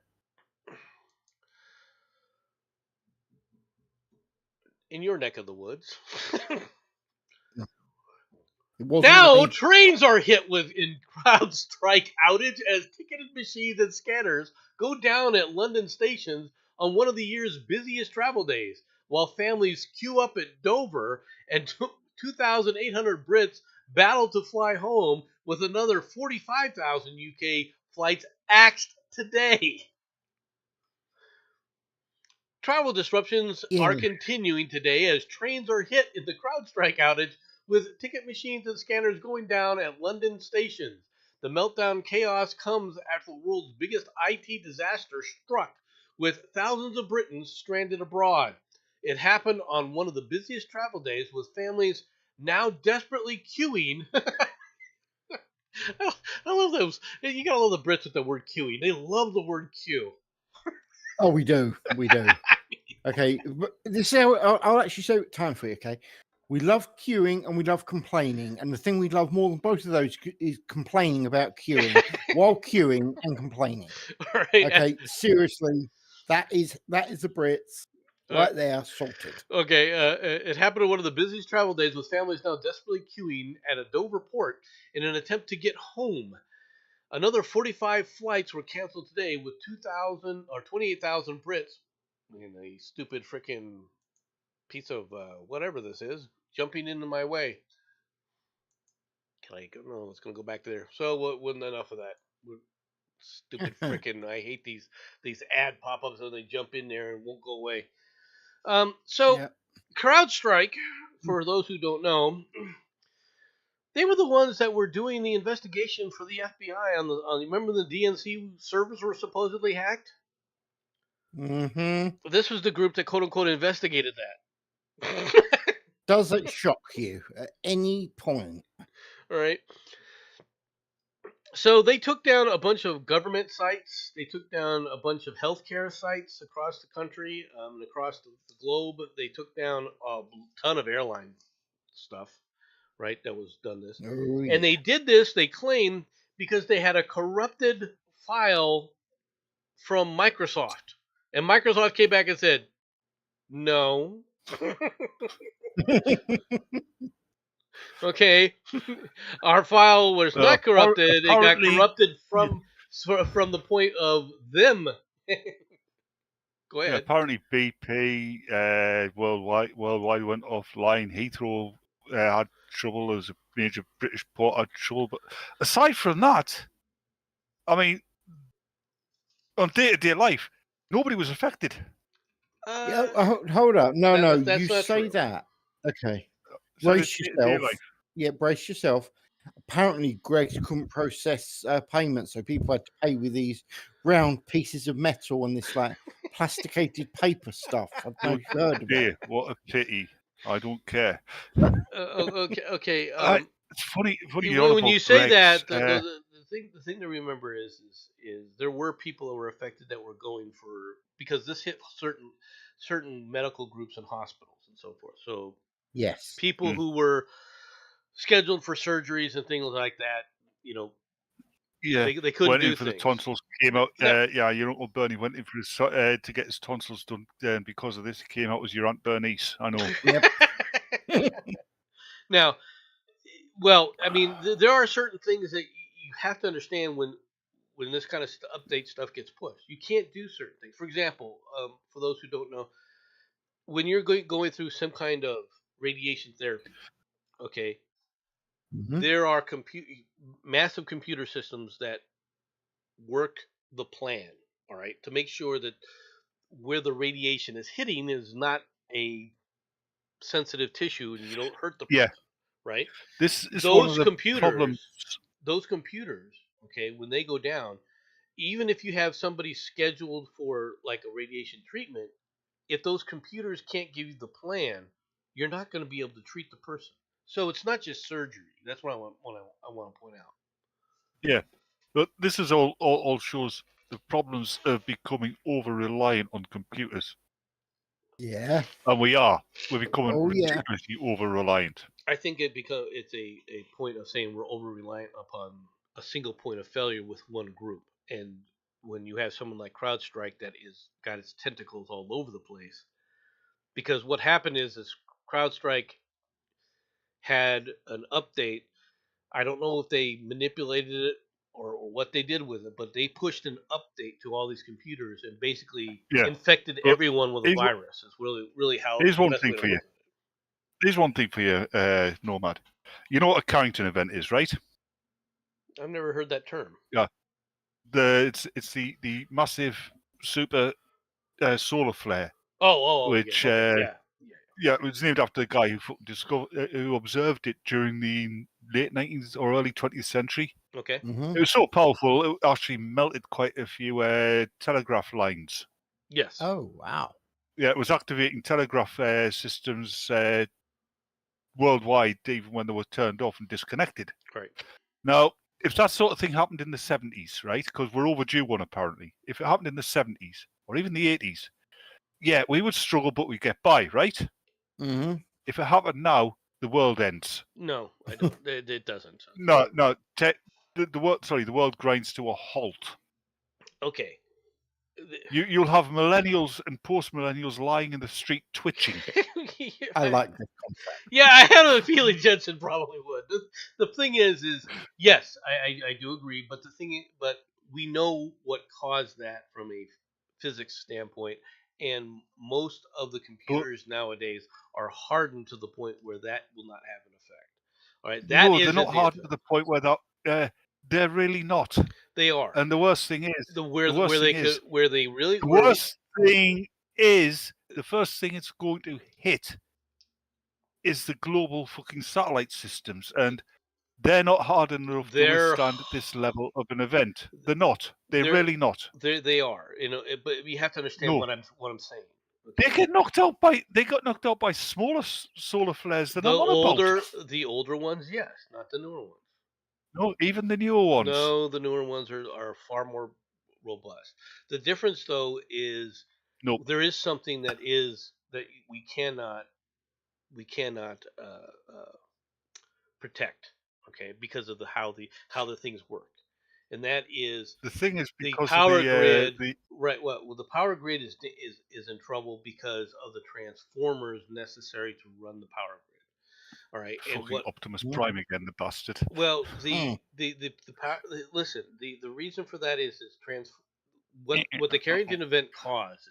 In your neck of the woods. It wasn't Now, me. trains are hit with in crowd strike outage as ticketed machines and scanners go down at London stations on one of the year's busiest travel days, while families queue up at Dover and 2,800 Brits battle to fly home with another 45,000 UK flights axed today. Travel disruptions are In. continuing today as trains are hit in the CrowdStrike outage, with ticket machines and scanners going down at London stations. The meltdown chaos comes after the world's biggest IT disaster struck, with thousands of Britons stranded abroad. It happened on one of the busiest travel days, with families now desperately queuing. I love those. You gotta love the Brits with the word queuing. They love the word queue. Oh, we do. We do. Okay, but this is how I'll actually show time for you. Okay, we love queuing and we love complaining, and the thing we love more than both of those is complaining about queuing while queuing and complaining. All right. Okay, seriously, that is the Brits right there, sorted. Okay, it happened on one of the busiest travel days, with families now desperately queuing at a Dover port in an attempt to get home. Another 45 flights were canceled today, with 2,000 or 28,000 Brits, a stupid freaking piece of whatever this is, jumping into my way. Like, no, it's gonna go back there. So wasn't enough of that. Stupid frickin' I hate these ad pop-ups when they jump in there and won't go away. So Yeah. CrowdStrike, for those who don't know, they were the ones that were doing the investigation for the FBI on remember the DNC servers were supposedly hacked? Mm-hmm. This was the group that quote unquote investigated that. Does it shock you at any point? All right. So they took down a bunch of government sites. They took down a bunch of healthcare sites across the country, and across the globe. They took down a ton of airline stuff, right? That was done this, Oh, and they yeah. did this. They claim because they had a corrupted file from Microsoft, and Microsoft came back and said, "No." Okay, our file was not corrupted. It got Apparently, corrupted yeah, from the point of them. Go yeah, ahead. apparently BP worldwide went offline. Heathrow had trouble. There was a major British port had trouble. But aside from that, I mean, on day-to-day life, nobody was affected. Yeah, hold up. No, That's you not say true. that. Okay. So the Brace day-to-day yourself. life, Yeah, brace yourself. Apparently, Greggs couldn't process payments, so people had to pay with these round pieces of metal and this like plasticated paper stuff. I don't know oh if you heard of it. dear, what a pity. I don't care. Okay. It's funny you're on When about you say Greg's. that, the thing to remember is there were people that were affected that were going for because this hit certain medical groups and hospitals and so forth. So Yes. people who were scheduled for surgeries and things like that, you know, Yeah, they couldn't went in do for the things. tonsils. Came out. No. Yeah, your uncle Bernie went in for his to get his tonsils done. And because of this, he came out as your aunt Bernice. I know. Yep. Now, well, I mean, there are certain things that you have to understand when this kind of update stuff gets pushed. You can't do certain things. For example, for those who don't know, when you're going through some kind of radiation therapy, okay, Mhm. there are massive computer systems that work the plan, all right, to make sure that where the radiation is hitting is not a sensitive tissue and you don't hurt the Yeah, person, right? this is one of Those the problems. computers, those computers, okay, when they go down, even if you have somebody scheduled for like a radiation treatment, if those computers can't give you the plan, you're not going to be able to treat the person. So it's not just surgery. That's what I want to point out. Yeah, but this is all shows the problems of becoming over reliant on computers, Yeah. and we're becoming Oh yeah. ridiculously over reliant. I think it's a point of saying we're over reliant upon a single point of failure with one group. And when you have someone like CrowdStrike that is got its tentacles all over the place, because what happened is CrowdStrike had an update. I don't know if they manipulated it or what they did with it, but they pushed an update to all these computers and basically Yeah, infected but everyone with a here's, virus. Is really how here's the one best thing way to for you. look at it. Here's one thing for you, Nomad. You know what a Carrington event is, right? I've never heard that term. Yeah. It's the massive super solar flare, Yeah, which okay, yeah. yeah, it was named after the guy who observed it during the late 19th or early 20th century. Okay. Mhm. It was so powerful it actually melted quite a few telegraph lines. Yes. Oh wow. Yeah, it was activating telegraph systems worldwide, even when they were turned off and disconnected. Right. Now, if that sort of thing happened in the 70s, right? Because we're overdue one apparently. If it happened in the 70s or even the 80s, yeah, we would struggle, but we get by, right? Mm-hmm. If it happened now, the world ends. No, I don't. It doesn't. No, the world. Sorry, the world grinds to a halt. Okay. You'll have millennials and post millennials lying in the street twitching. I like this. Yeah, I had a feeling Jensen probably would. The thing is yes, I do agree, but but we know what caused that from a physics standpoint, and most of the But computers nowadays are hardened to the point where that will not have an effect. All right, that No, is they're not its hardened answer. to the point where they're really not. They are. And the worst thing is, Where they really the worst thing is, the first thing it's going to hit is the global fucking satellite systems, and they're not hardened enough to They're- withstand this level of an event. They're not. They're really not. They are. But you have to understand No. what I'm saying. They Okay? got knocked out by smaller solar flares than The I'm on about. older ones, yes, not the newer ones. No, even the newer ones. No, the newer ones are far more robust. The difference, though, is there is something that we cannot protect, okay, because of how the things work, and that is the thing is the because power of grid. the Right. Well, the power grid is in trouble because of the transformers necessary to run the power grid. All right, and fucking Optimus Prime again, the bastard. Well, the power. Listen, the reason for that is what the Carrington event causes.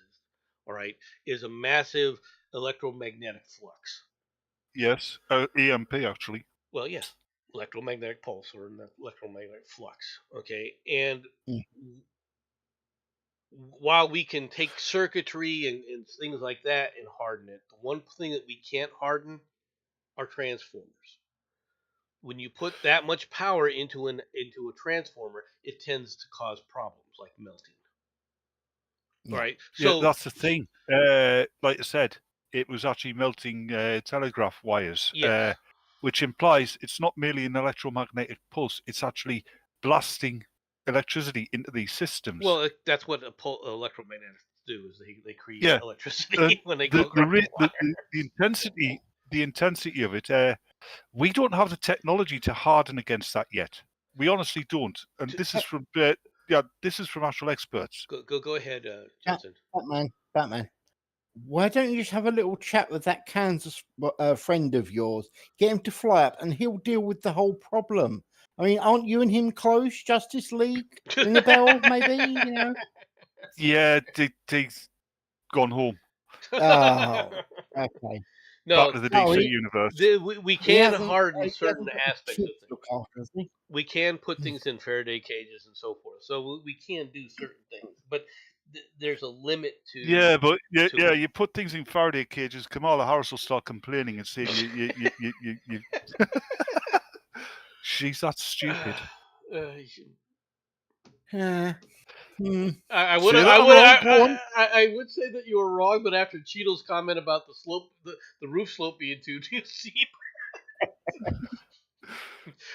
All right, is a massive electromagnetic flux. Yes, EMP actually. Well, yeah, electromagnetic pulse or electromagnetic flux. Okay, and while we can take circuitry and things like that and harden it, the one thing that we can't harden are transformers. When you put that much power into a transformer, it tends to cause problems like melting. Right. So yeah, that's the thing. Like I said, it was actually melting telegraph wires, yes. which implies it's not merely an electromagnetic pulse; it's actually blasting electricity into these systems. Well, that's what electromagnetics do. Is they create electricity when they go across the intensity of it. We don't have the technology to harden against that yet. We honestly don't. And this is from this is from actual experts. Go ahead, Jensen. Batman. Why don't you just have a little chat with that Kansas friend of yours? Get him to fly up, and he'll deal with the whole problem. I mean, aren't you and him close? Justice League? Ring a bell, maybe? You know? Yeah, he's gone home. Oh, okay. No, back to the DC universe. We can harden certain aspects of things. We can put things in Faraday cages and so forth. So we can do certain things, but there's a limit to. Yeah, but you put things in Faraday cages. Kamala Harris will start complaining and saying you. She's that stupid. I would say that you were wrong, but after Cheeto's comment about the slope, the roof slope being too steep.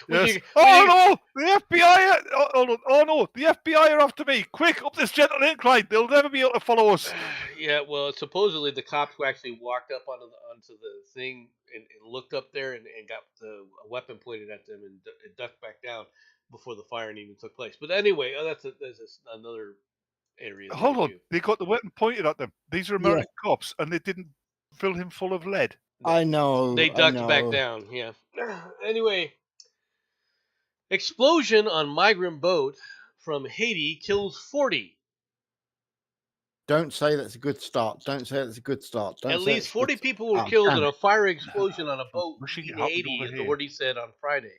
Yes. No! The FBI! Oh no! The FBI are after me! Quick, up this gentle incline! They'll never be able to follow us. Yeah, well, supposedly the cops who actually walked up onto the thing and looked up there and got a weapon pointed at them and ducked back down before the firing even took place. But anyway, that's another area. Hold on, they got the weapon pointed at them. These are American cops, and they didn't fill him full of lead. I know. They ducked back down. Yeah. Anyway, explosion on migrant boat from Haiti kills 40. Don't say that's a good start. Don't say that's a good start. At least 40 people were killed in a fire explosion on a boat in Haiti, authorities said on Friday.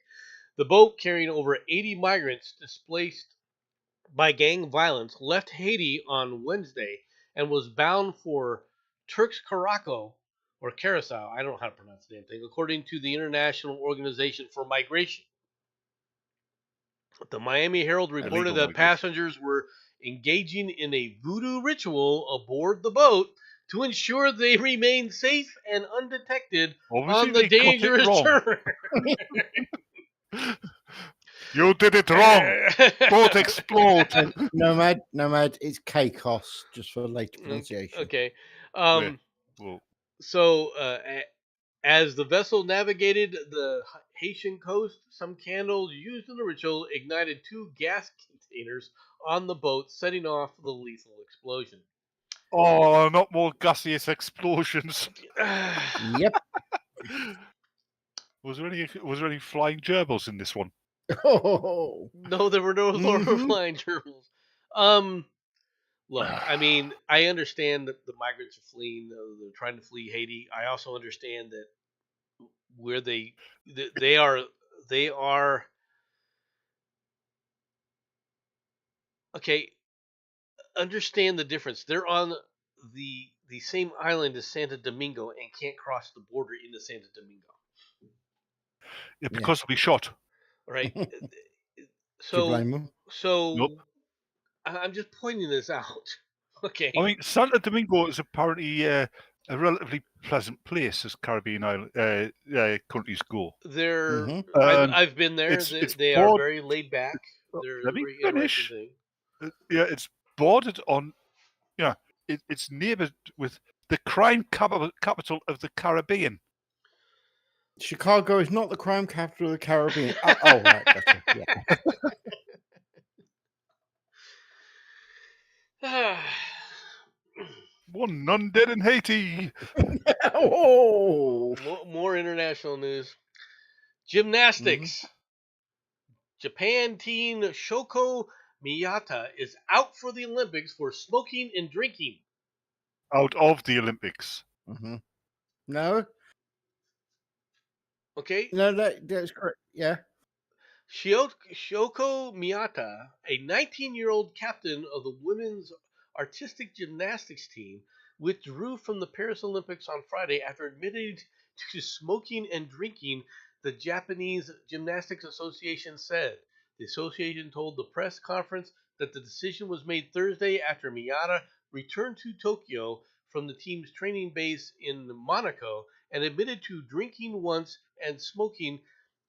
The boat carrying over 80 migrants displaced by gang violence left Haiti on Wednesday and was bound for Turks Caraco or Curacao. I don't know how to pronounce the damn thing, according to the International Organization for Migration. The Miami Herald reported that passengers were engaging in a voodoo ritual aboard the boat to ensure they remain safe and undetected on the dangerous journey. You did it wrong. Boat explode. Nomad, it's Caicos, just for later pronunciation. Okay. So, as the vessel navigated the Haitian coast, some candles used in the ritual ignited 2 gas containers on the boat, setting off the lethal explosion. Oh, not more gaseous explosions. Yep. Was there any flying gerbils in this one? Oh. No, there were no flying gerbils. Look, I mean, I understand that the migrants are fleeing. They're trying to flee Haiti. I also understand that where they are okay. Understand the difference. They're on the same island as Santo Domingo and can't cross the border into Santo Domingo. Yeah, because they'll be shot. Right? Do you So blame them? so Nope. I'm just pointing this out. Okay. I mean, Santo Domingo is apparently a relatively pleasant place as Caribbean island, countries go. They're Mhm. I've been there. It's They are broad- very laid back. They're Let a me very finish. interesting thing. Yeah, it's bordered on. Yeah, it's neighboured with the crime capital of the Caribbean. Chicago is not the crime capital of the Caribbean. Oh, right. Gotcha. Yeah. One none dead in Haiti. Oh. More international news. Gymnastics. Japan teen Shoko Miyata is out for the Olympics for smoking and drinking. Out of the Olympics. Mm-hmm. No, Okay? no, that's correct. Yeah. Shoko Miyata, a 19-year-old captain of the women's artistic gymnastics team, withdrew from the Paris Olympics on Friday after admitting to smoking and drinking, the Japanese Gymnastics Association said. The association told the press conference that the decision was made Thursday after Miyata returned to Tokyo from the team's training base in Monaco and admitted to drinking once and smoking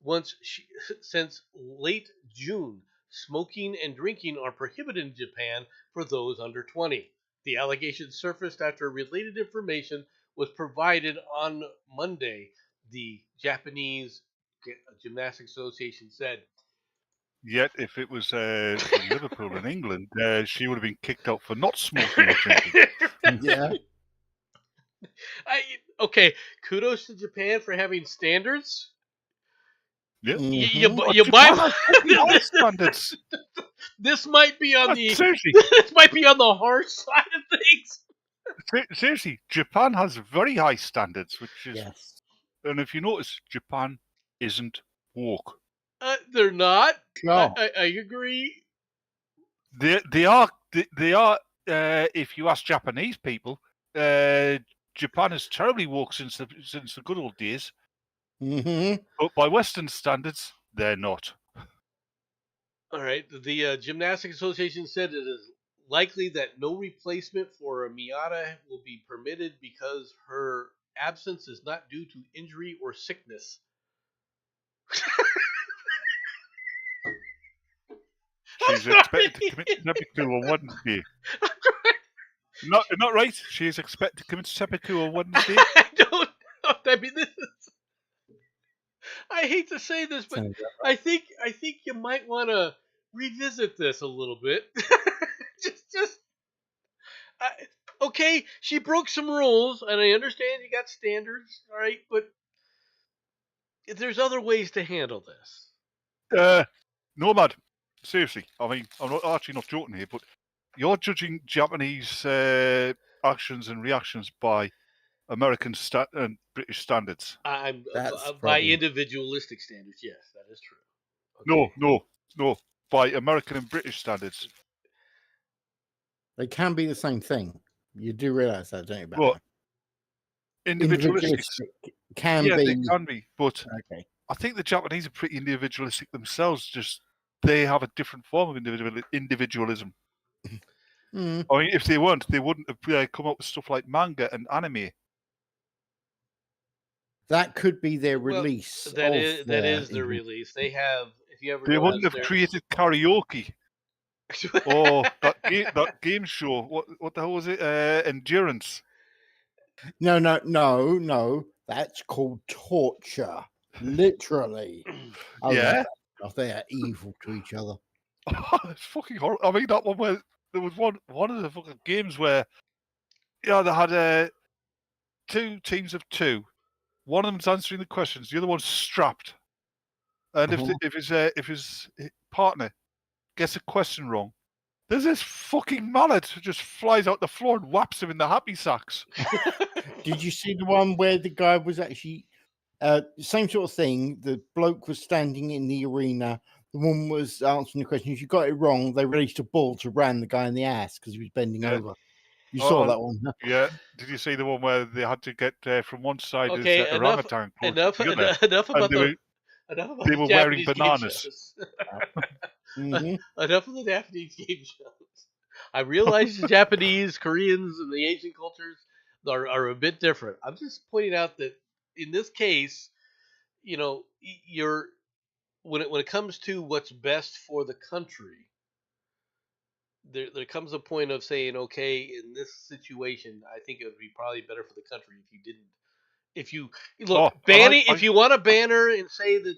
once since late June. Smoking and drinking are prohibited in Japan for those under 20. The allegation surfaced after related information was provided on Monday, the Japanese Gymnastics Association said. Yet, if it was from Liverpool in England, she would have been kicked out for not smoking or drinking. Yeah. Okay, kudos to Japan for having standards. Yeah. You Japan might has pretty high standards. this might be on the Seriously, this might be on the harsh side of things. seriously, Japan has very high standards, which is, Yes. and if you notice, Japan isn't woke. They're not. Sure. I agree. They are. If you ask Japanese people, Japan is terribly woke since the good old days. Mm-hmm. But by Western standards, they're not. All right. The Gymnastics Association said it is likely that no replacement for Miyata will be permitted because her absence is not due to injury or sickness. She's expected to commit seppuku on Wednesday. Not right. She is expected to commit seppuku on Wednesday. I don't know. I mean, this is. I hate to say this, but I think you might want to revisit this a little bit. Okay, she broke some rules, and I understand you got standards, all right, but there's other ways to handle this. Nomad, seriously, I mean, I'm actually not joking here, but you're judging Japanese actions and reactions by American and British standards. I'm That's by probably- individualistic standards. Yes, that is true. Okay. No, by American and British standards. They can be the same thing. You do realize that, don't you? Batman? What? Individualistic. Can Yeah, be. they can be, but Okay. I think the Japanese are pretty individualistic themselves. Just they have a different form of individualism. Mm. I mean, if they weren't, they wouldn't have come up with stuff like manga and anime. That could be their Well, release. That of is their release. They have. If you ever They wouldn't notice have created karaoke or that game show. What the hell was it? Endurance. No. That's called torture. Literally. I love Yeah. that stuff. They are evil to each other. It's fucking horrible. I mean, that one where there was one of the fucking games where, they had two teams of two. One of them's answering the questions, the other one's strapped. And if his partner gets a question wrong, there's this fucking mallet who just flies out the floor and whaps him in the happy sacks. Did you see the one where the guy was actually Same sort of thing. The bloke was standing in the arena. The woman was answering the question. If you got it wrong, they released a ball to ram the guy in the ass because he was bending Yeah. over. You saw that one? Huh? Yeah. Did you see the one where they had to get from one side Okay, of the orangutan close to enough the other, enough and about they the were wearing Japanese game bananas. shows. Mhm. Enough of the Japanese game shows. I realize the Japanese, Koreans, and the Asian cultures are a bit different. I'm just pointing out that in this case, you're when it comes to what's best for the country, there comes a point of saying, okay, in this situation, I think it would be probably better for the country if you didn't. If you look, if you want to ban her and say that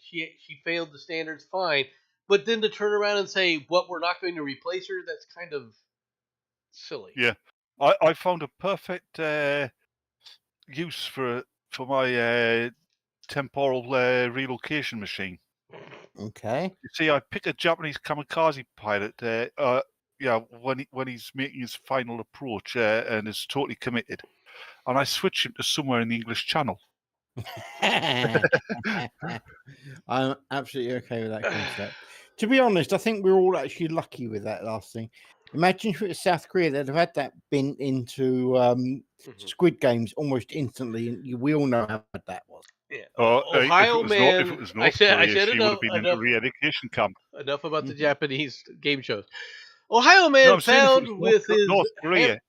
she failed the standards, fine. But then to turn around and say, what, we're not going to replace her, that's kind of silly. Yeah, I found a perfect use for my temporal relocation machine. Okay. You see, I pick a Japanese kamikaze pilot. When he's making his final approach and is totally committed, and I switch him to somewhere in the English Channel. I'm absolutely okay with that concept. To be honest, I think we're all actually lucky with that last thing. Imagine if it was South Korea, they'd have had that bin into Squid Games almost instantly, and we all know how bad that was. Yeah. Ohio Man. If it was North Korea, I said she would have been in a re-education camp. Enough about the Japanese game shows. Ohio Man found with his North Korea.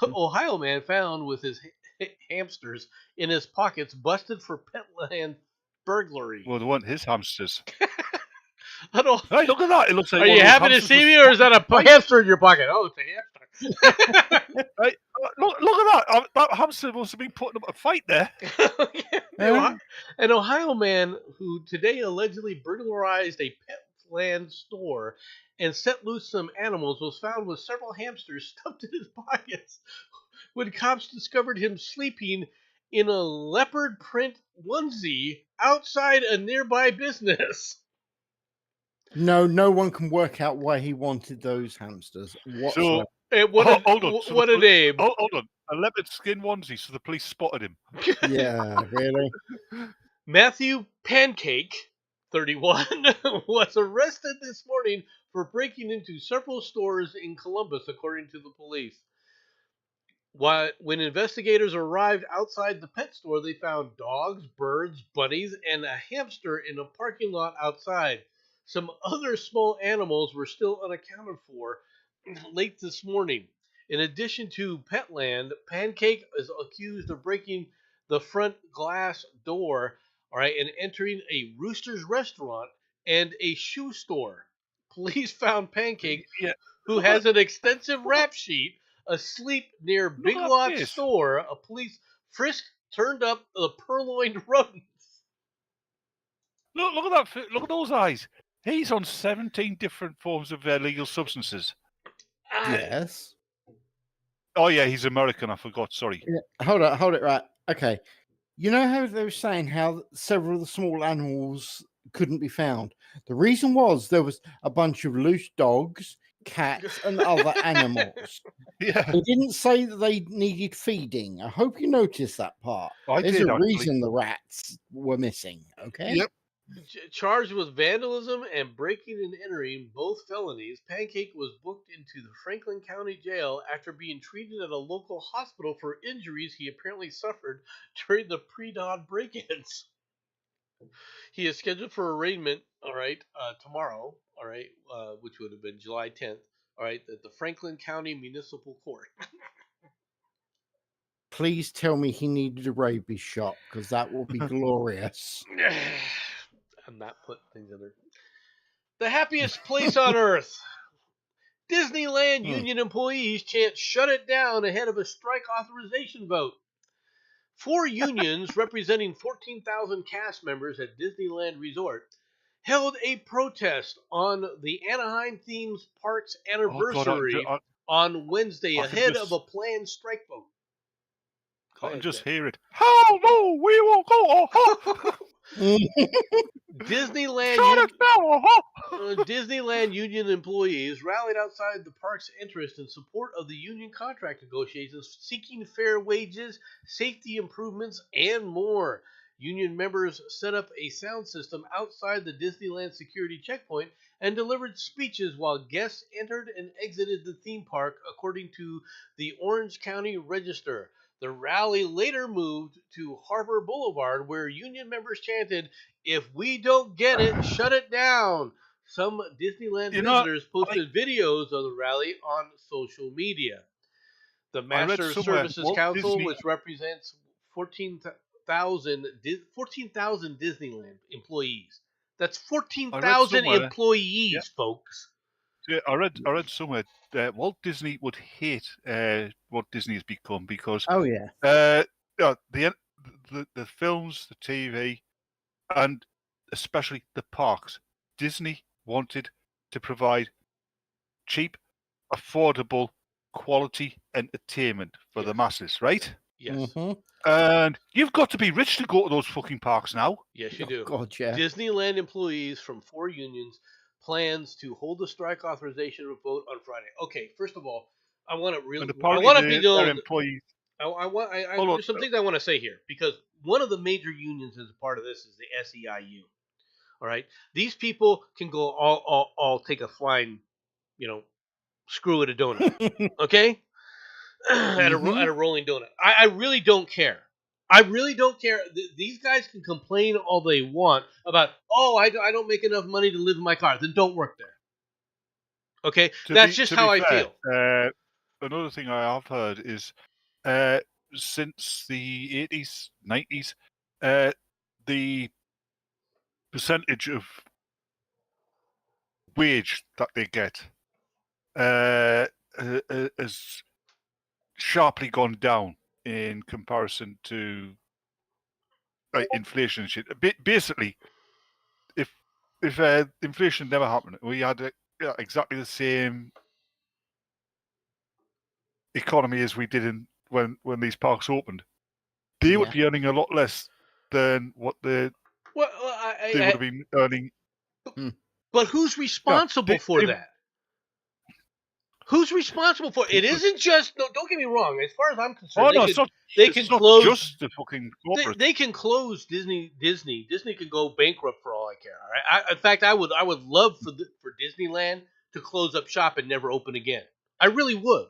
Ohio Man found with his hamsters in his pockets, busted for Petland burglary. Well, they weren't his hamsters. I don't. Hey, look at that! It looks like. Are you happy to see me, or is that a hamster in your pocket? Oh, it's a hamster. Hey, look at that! That hamster must have been putting up a fight there. An Ohio man who today allegedly burglarized a Petland store and set loose some animals was found with several hamsters stuffed in his pockets when cops discovered him sleeping in a leopard print onesie outside a nearby business. No one can work out why he wanted those hamsters. So, what a name! Hold on, a leopard skin onesie, so the police spotted him. Yeah, really. Matthew Pancake, 31, was arrested this morning for breaking into several stores in Columbus, according to the police. When investigators arrived outside the pet store, they found dogs, birds, bunnies, and a hamster in a parking lot outside. Some other small animals were still unaccounted for late this morning. In addition to Petland, Pancake is accused of breaking the front glass door, all right, and entering a Rooster's restaurant and a shoe store. Police found Pancake, who has an extensive rap sheet, asleep near Big Lots store. A police frisk turned up the purloined rodents. Look at that! Look at those eyes. He's on 17 different forms of illegal substances. Yes. Oh yeah, he's American. I forgot. Sorry. Yeah, hold it. Right. Okay. You know how they were saying how several of the small animals couldn't be found? The reason was there was a bunch of loose dogs, cats, and other animals. Yeah. They didn't say that they needed feeding. I hope you noticed that part. There's a reason the rats were missing. Okay. Yep. Charged with vandalism and breaking and entering, both felonies, Pancake was booked into the Franklin County Jail after being treated at a local hospital for injuries he apparently suffered during the pre-dawn break-ins. He is scheduled for arraignment, tomorrow, which would have been July 10th, at the Franklin County Municipal Court. Please tell me he needed a rabies shot, because that will be glorious. I'm not putting things in there. The happiest place on earth. Disneyland union employees chant "shut it down" ahead of a strike authorization vote. 4 unions representing 14,000 cast members at Disneyland Resort held a protest on the Anaheim theme park's anniversary on Wednesday ahead of a planned strike vote. I can just hear it. Hell no, we won't go. Disneyland union employees rallied outside the park's entrance in support of the union contract negotiations, seeking fair wages, safety improvements, and more. Union members set up a sound system outside the Disneyland security checkpoint and delivered speeches while guests entered and exited the theme park, according to the Orange County Register. The rally later moved to Harbor Boulevard, where Union members chanted, "If we don't get it, shut it down." Some Disneyland visitors posted videos of the rally on social media. The Master Services Council, which represents 14,000 Disneyland employees. That's 14,000 employees, folks. Yeah, I read somewhere that Walt Disney would hate what Disney has become because the films, the TV, and especially the parks. Disney wanted to provide cheap, affordable, quality entertainment for the masses, right? Yes. Mhm. And you've got to be rich to go to those fucking parks now. Yes, you do. God, yeah. Disneyland employees from 4 unions plans to hold a strike authorization vote on Friday. Okay, first of all, I want to really, I want to be known. Employees. There's some things I want to say here, because one of the major unions as a part of this is the SEIU. All right, these people can go all take a flying, screw at a donut. Okay, at a rolling donut. I really don't care. I really don't care. These guys can complain all they want about, I don't make enough money to live in my car. Then don't work there. Okay? That's just how I feel. Another thing I have heard is since the 80s, 90s, the percentage of wage that they get has sharply gone down in comparison to inflation and shit. Basically, if inflation never happened, we had exactly the same economy as we did when these parks opened, they would be earning a lot less than what they would have been earning. But who's responsible for that? Who's responsible for it? It isn't just. No, don't get me wrong. As far as I'm concerned, they can close. Just the fucking corporate. They can close Disney. Disney can go bankrupt for all I care. All right. In fact, I would love for Disneyland to close up shop and never open again. I really would.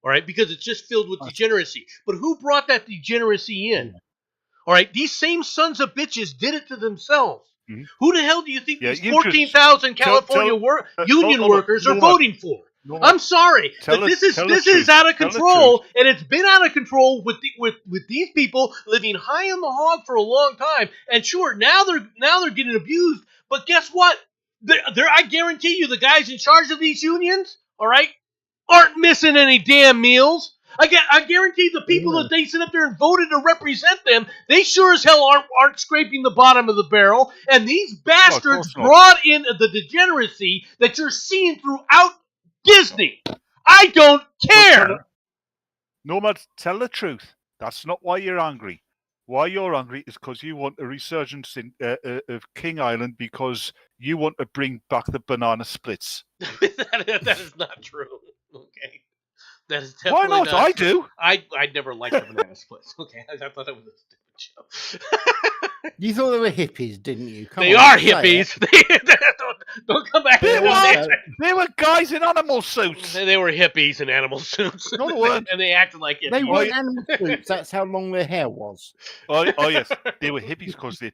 All right, because it's just filled with degeneracy. But who brought that degeneracy in? All right, these same sons of bitches did it to themselves. Mm-hmm. Who the hell do you think these 14,000 California union workers are voting for? No, I'm sorry, but this is out of control, and it's been out of control with these people living high on the hog for a long time. And sure, now they're getting abused, but guess what? I guarantee you, the guys in charge of these unions, all right, aren't missing any damn meals. I guarantee the people that they sit up there and voted to represent them, they sure as hell aren't scraping the bottom of the barrel. And these bastards brought in the degeneracy that you're seeing throughout Disney. I don't care. Tell the truth. That's not why you're angry. Why you're angry is because you want a resurgence of King Island, because you want to bring back the banana splits. that is not true. Okay. That is definitely why not? I do. I'd never liked the banana splits. Okay, I thought that was a stupid show. You thought they were hippies, didn't you? They are hippies. Don't come back. They were guys in animal suits. They were hippies in animal suits. And they acted like hippies. They weren't animal suits. That's how long their hair was. Oh yes, they were hippies because they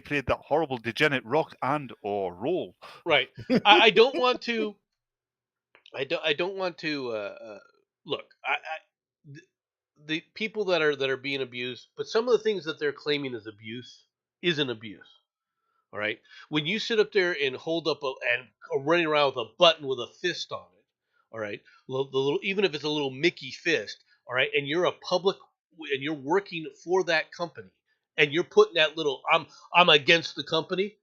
played that horrible degenerate rock and or roll. Right. I don't want to. Look, the people that are being abused, but some of the things that they're claiming as abuse isn't abuse. All right, when you sit up there and hold up and running around with a button with a fist on it, all right, the little, even if it's a little Mickey fist, all right, and you're and you're working for that company, and you're putting that little I'm against the company.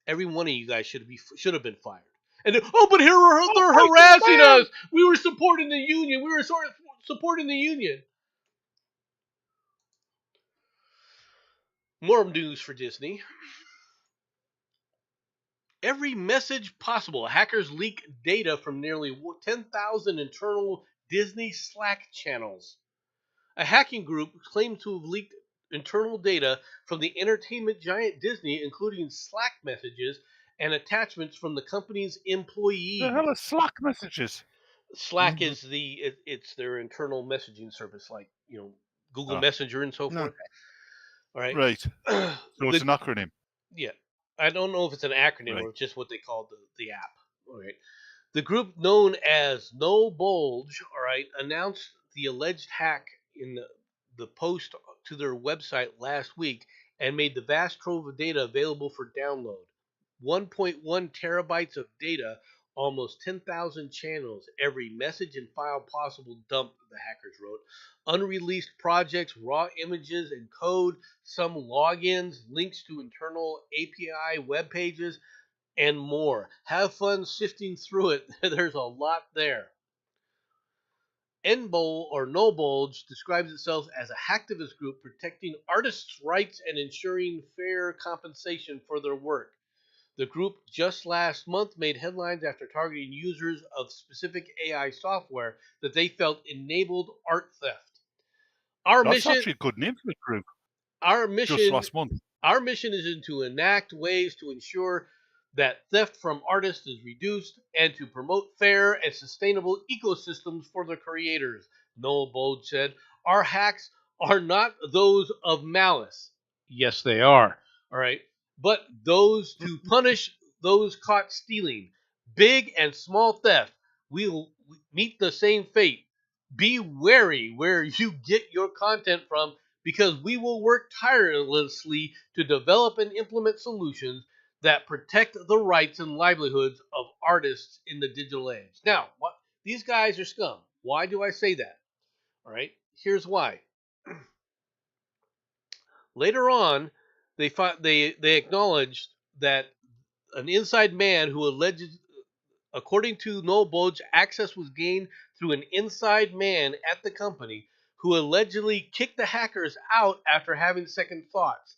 Every one of you guys should have been fired. And but here they're harassing us. We were supporting the union. We were sort of supporting the union. More news for Disney. Every message possible. Hackers leak data from nearly 10,000 internal Disney Slack channels. A hacking group claimed to have leaked internal data from the entertainment giant Disney, including Slack messages and attachments from the company's The employees. hell are Slack messages? Slack is it's their internal messaging service, like Google Ah. Messenger and so No. forth. All right. Right. So it's an acronym. Yeah, I don't know if it's an acronym Right. or just what they call the app. All right. The group known as No Bulge, all right, announced the alleged hack in the post to their website last week and made the vast trove of data available for download. 1.1 terabytes of data, almost 10,000 channels, every message and file possible dump, the hackers wrote. Unreleased projects, raw images and code, some logins, links to internal API web pages, and more. Have fun sifting through it. There's a lot there. NBOL or No Bulge describes itself as a hacktivist group protecting artists' rights and ensuring fair compensation for their work. The group just last month made headlines after targeting users of specific AI software that they felt enabled art theft. That's actually a good name for the group. Our Just mission last month. Our mission is to enact ways to ensure that theft from artists is reduced and to promote fair and sustainable ecosystems for the creators, Noel Bulge said. Our hacks are not those of malice. Yes, they are. All right. But those to punish those caught stealing. Big and small theft will meet the same fate. Be wary where you get your content from, because we will work tirelessly to develop and implement solutions that protect the rights and livelihoods of artists in the digital age. Now, these guys are scum. Why do I say that? All right, here's why. Later on, they acknowledged that an inside man who alleged, according to Noel Bulge, access was gained through an inside man at the company who allegedly kicked the hackers out after having second thoughts.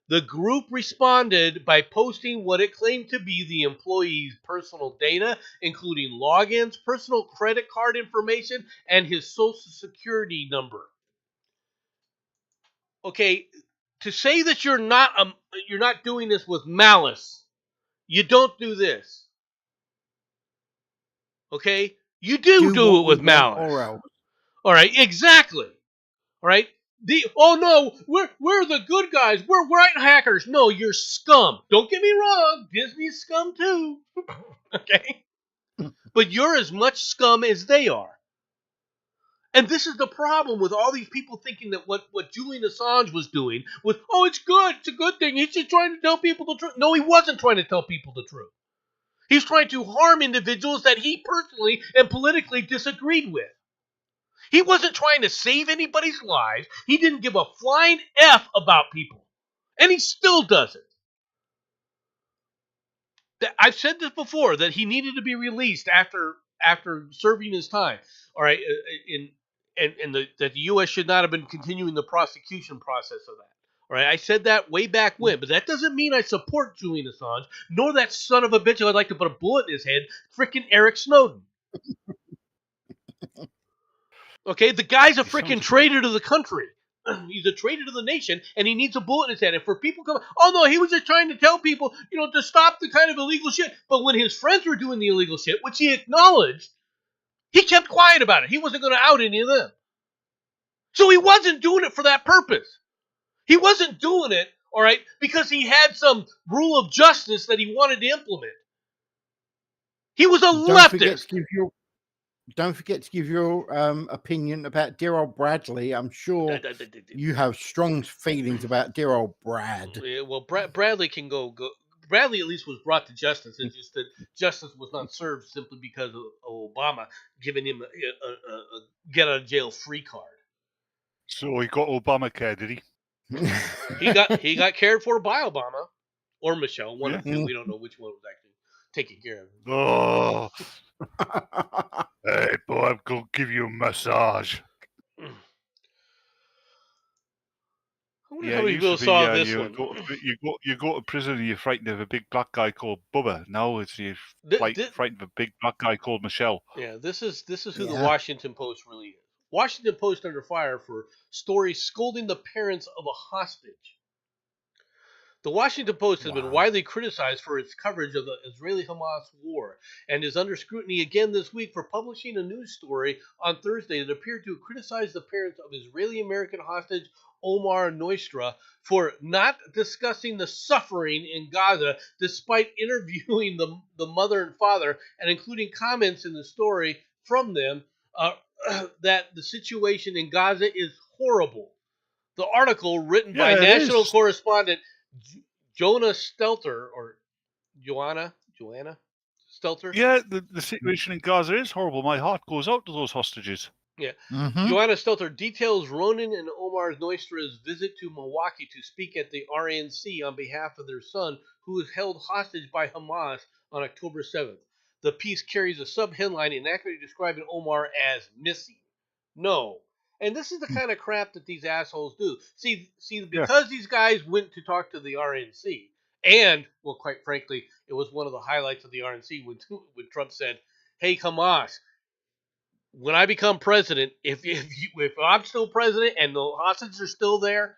The group responded by posting what it claimed to be the employee's personal data, including logins, personal credit card information, and his social security number. Okay, to say that you're not doing this with malice, you don't do this. Okay, you do it with malice. All right, exactly. All right. Oh no, we're the good guys. We're right hackers. No, you're scum. Don't get me wrong. Disney's scum too. Okay, but you're as much scum as they are. And this is the problem with all these people thinking that what Julian Assange was doing was, oh, it's good. It's a good thing. He's just trying to tell people the truth. No, he wasn't trying to tell people the truth. He's trying to harm individuals that he personally and politically disagreed with. He wasn't trying to save anybody's lives. He didn't give a flying F about people. And he still doesn't. I've said this before, that he needed to be released after serving his time. All right, that the U.S. should not have been continuing the prosecution process of that. All right, I said that way back when, but that doesn't mean I support Julian Assange, nor that son of a bitch who I'd like to put a bullet in his head, frickin' Eric Snowden. Okay, the guy's a freaking traitor to the country. He's a traitor to the nation, and he needs a bullet in his head. And for people come, oh no, he was just trying to tell people, to stop the kind of illegal shit. But when his friends were doing the illegal shit, which he acknowledged, he kept quiet about it. He wasn't going to out any of them. So he wasn't doing it for that purpose. He wasn't doing it, all right, because he had some rule of justice that he wanted to implement. He was a leftist. Don't forget to give your opinion about dear old Bradley. I'm sure you have strong feelings about dear old Brad. Yeah, well, Bradley can go. Bradley at least was brought to justice. It's just that justice was not served simply because of Obama giving him a get out of jail free card. So he got Obamacare, did he? he got cared for by Obama or Michelle. One of the two. We don't know which one was actually taking care of him. Oh. Hey, boy, I'm going to give you a massage. I wonder how many people saw this one. You go to prison and you're frightened of a big black guy called Bubba. Now it's you're frightened of a big black guy called Michelle. Yeah, this is who the Washington Post really is. Washington Post under fire for story scolding the parents of a hostage. The Washington Post has been widely criticized for its coverage of the Israeli-Hamas war and is under scrutiny again this week for publishing a news story on Thursday that appeared to criticize the parents of Israeli-American hostage Omar Nostra for not discussing the suffering in Gaza despite interviewing the mother and father and including comments in the story from them that the situation in Gaza is horrible. The article, written by national correspondent Joanna Stelter, or Joanna Stelter. Yeah, the situation in Gaza is horrible. My heart goes out to those hostages. Yeah. Joanna Stelter details Ronan and Omar Nostra's visit to Milwaukee to speak at the RNC on behalf of their son, who was held hostage by Hamas on October 7th. The piece carries a sub-headline inaccurately describing Omar as missing. No. And this is the kind of crap that these assholes do. See, because these guys went to talk to the RNC, and, well, quite frankly, it was one of the highlights of the RNC when Trump said, "Hey, Hamas, when I become president, if I'm still president and the hostages are still there,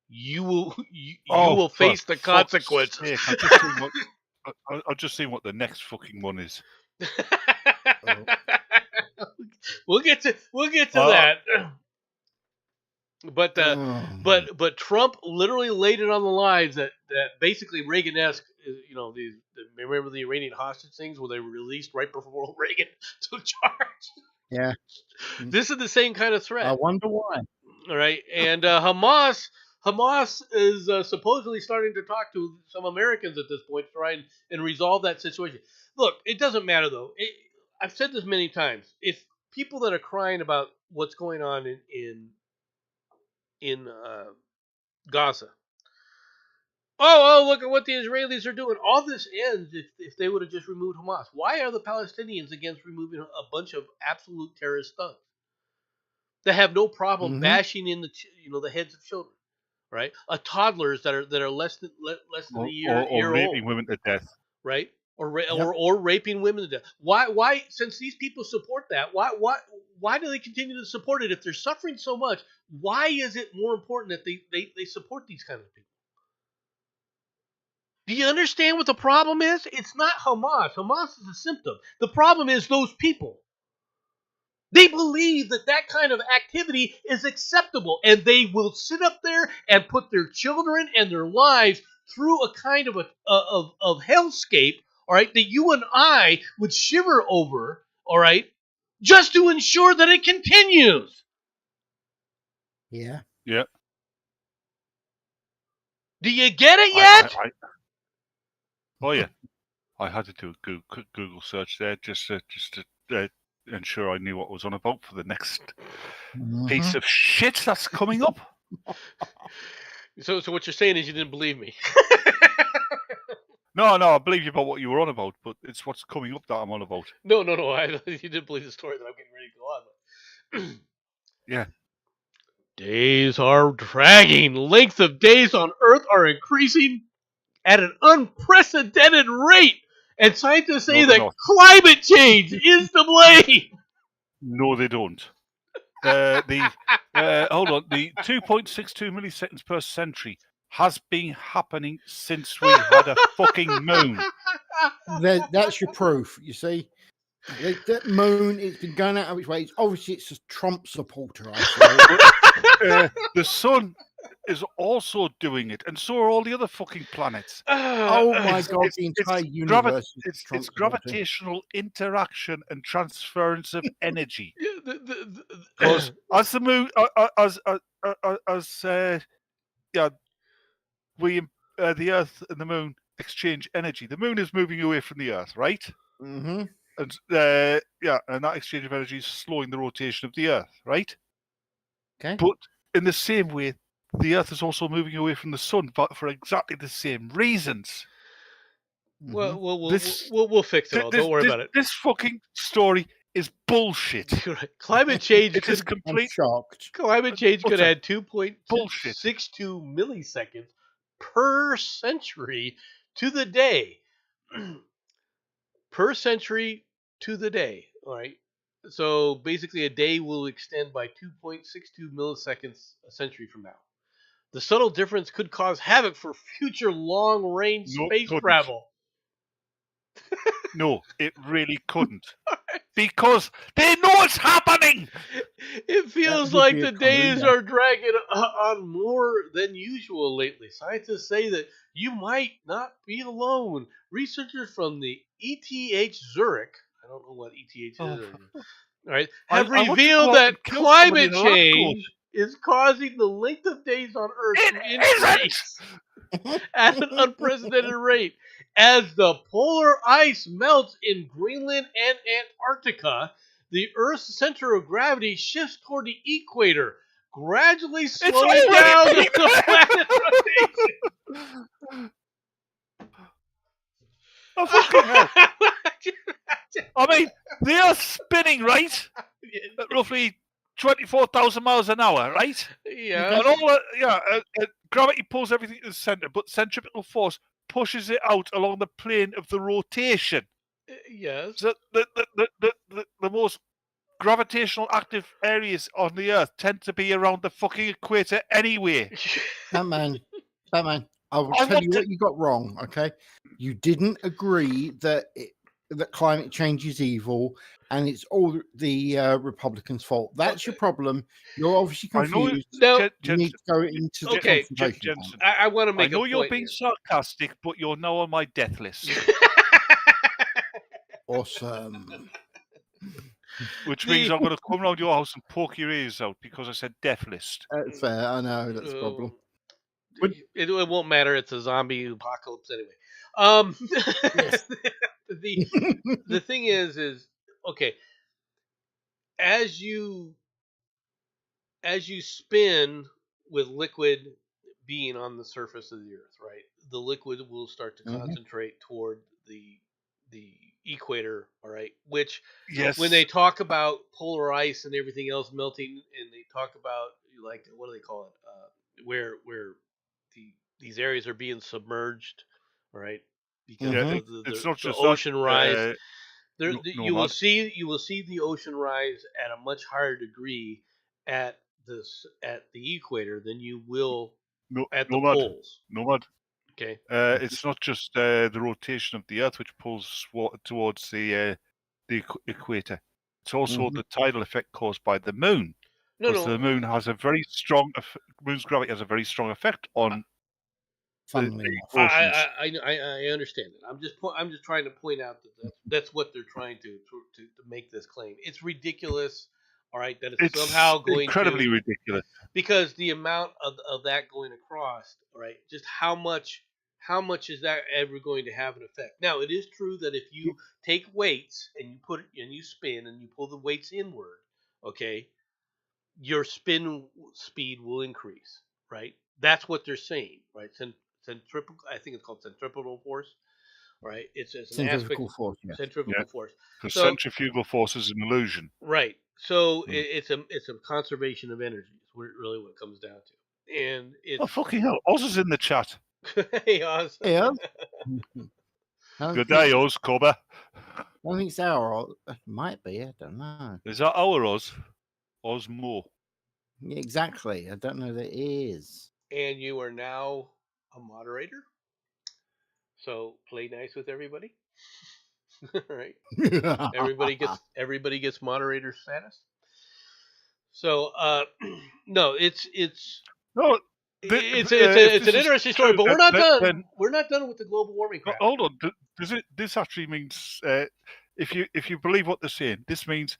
you will face the consequences." I've just seen what the next fucking one is. We'll get to that. But Trump literally laid it on the lines that basically Reagan-esque, remember the Iranian hostage things where they were released right before Reagan took charge? Yeah. This is the same kind of threat. I wonder why. All right. And Hamas is supposedly starting to talk to some Americans at this point to try and resolve that situation. Look, it doesn't matter, though. I've said this many times. If people that are crying about what's going on in Gaza, look at what the Israelis are doing. All this ends if they would have just removed Hamas. Why are the Palestinians against removing a bunch of absolute terrorist thugs that have no problem bashing in the heads of children, right? Toddlers that are less than a year or raping old, women to death, right? Or raping women to death. Why? Since these people support that, why do they continue to support it if they're suffering so much? Why is it more important that they support these kind of people? Do you understand what the problem is? It's not Hamas. Hamas is a symptom. The problem is those people. They believe that kind of activity is acceptable, and they will sit up there and put their children and their lives through a kind of of hellscape, all right, that you and I would shiver over, all right, just to ensure that it continues. Yeah. Yeah. Do you get it yet? I had to do a Google search there just to ensure I knew what was on about for the next piece of shit that's coming up. So what you're saying is you didn't believe me. No, I believe you about what you were on about, but it's what's coming up that I'm on about. No. You didn't believe the story that I'm getting ready to go on with. Yeah. Days are dragging. Length of days on Earth are increasing at an unprecedented rate. And scientists say that climate change is to blame. No, they don't. Hold on. The 2.62 milliseconds per century has been happening since we had a fucking moon. That's your proof, you see. That moon, it's been going out of its way. Obviously, it's a Trump supporter, I the sun is also doing it, and so are all the other fucking planets. Oh my God, the entire universe. It's gravitational interaction and transference of energy. Because as the moon, the Earth and the moon exchange energy. The moon is moving away from the Earth, right? Mm-hmm. And and that exchange of energy is slowing the rotation of the Earth, right? Okay. But in the same way, the Earth is also moving away from the sun, but for exactly the same reasons. Well, we'll fix it all. Don't worry about it. This fucking story is bullshit. Climate change is complete. Shocked. Climate change could add 2.62 milliseconds per century to the day. Per century to the day. All right. So basically, a day will extend by 2.62 milliseconds a century from now. The subtle difference could cause havoc for future long-range No, it space couldn't. travel. No, it really couldn't. Because they know it's happening! It feels would like be a the days clue, yeah. are dragging on more than usual lately. Scientists say that you might not be alone. Researchers from the ETH Zurich, I don't know what ETH Oh, is, all right, I have want to revealed go out that and kill somebody climate in a lab coat. change is causing the length of days on Earth It to increase at an unprecedented rate. As the polar ice melts in Greenland and Antarctica, the Earth's center of gravity shifts toward the equator, gradually slowing already down been the planet's rotation. Oh, fucking hell. I mean, they are spinning, right? At roughly 24,000 miles an hour, right? Yeah. And all gravity pulls everything to the center, but centripetal force pushes it out along the plane of the rotation. Yes. So the most gravitational active areas on the Earth tend to be around the fucking equator anyway. Batman, I will I tell you want what you got wrong. Okay, you didn't agree that that climate change is evil and it's all the Republicans' fault. That's your problem. You're obviously I know confused. No. You need to go into the Okay, confrontation. Jensen. I want to I make know a you're point being here. sarcastic, but you're now on my death list. Awesome. Which means I'm going to come round your house and poke your ears out because I said death list. That's fair. I know that's a problem. It won't matter. It's a zombie apocalypse anyway. Yes. The thing is okay. As you spin with liquid being on the surface of the Earth, right? The liquid will start to Mhm. concentrate toward the equator, all right? Which Yes. when they talk about polar ice and everything else melting, and they talk about like what do they call it? Where these areas are being submerged, all right? Because Mhm. It's not the just ocean rise. that. You will see the ocean rise at a much higher degree at the equator than you will at the Nomad. poles. Nomad. Okay. It's not just the rotation of the Earth which pulls towards the equator. It's also the tidal effect caused by the moon. Because the moon has a very strong moon's gravity has a very strong effect on Funnily the enough. oceans. I understand it. I'm just trying to point out that that's what they're trying to make this claim. It's ridiculous. All right, that it's somehow going incredibly to ridiculous. because the amount of that going across, all right, just how much is that ever going to have an effect? Now, it is true that if you take weights and you put it and you spin and you pull the weights inward, okay, your spin speed will increase, right? That's what they're saying, right? Centripetal, I think it's called centripetal force, right? It's an Centrifugal aspect force. Yes. centrifugal force. Because So centrifugal force is an illusion. right. So Mm. it's a conservation of energy. Is really what it comes down to. And it's Oh fucking hell! Oz is in the chat. hey, Oz. Yeah. Good day, Oz, Cobber. I don't think it's our. It might be. I don't know. Is that our Oz? Oz Moore. Yeah, exactly. I don't know that it is. And you are now a moderator. So play nice with everybody. Right. Everybody gets moderator status. So no, it's No, it's an interesting story, but we're not done. We're not done with the global warming crap. Hold on. This actually means if you believe what they're saying, this means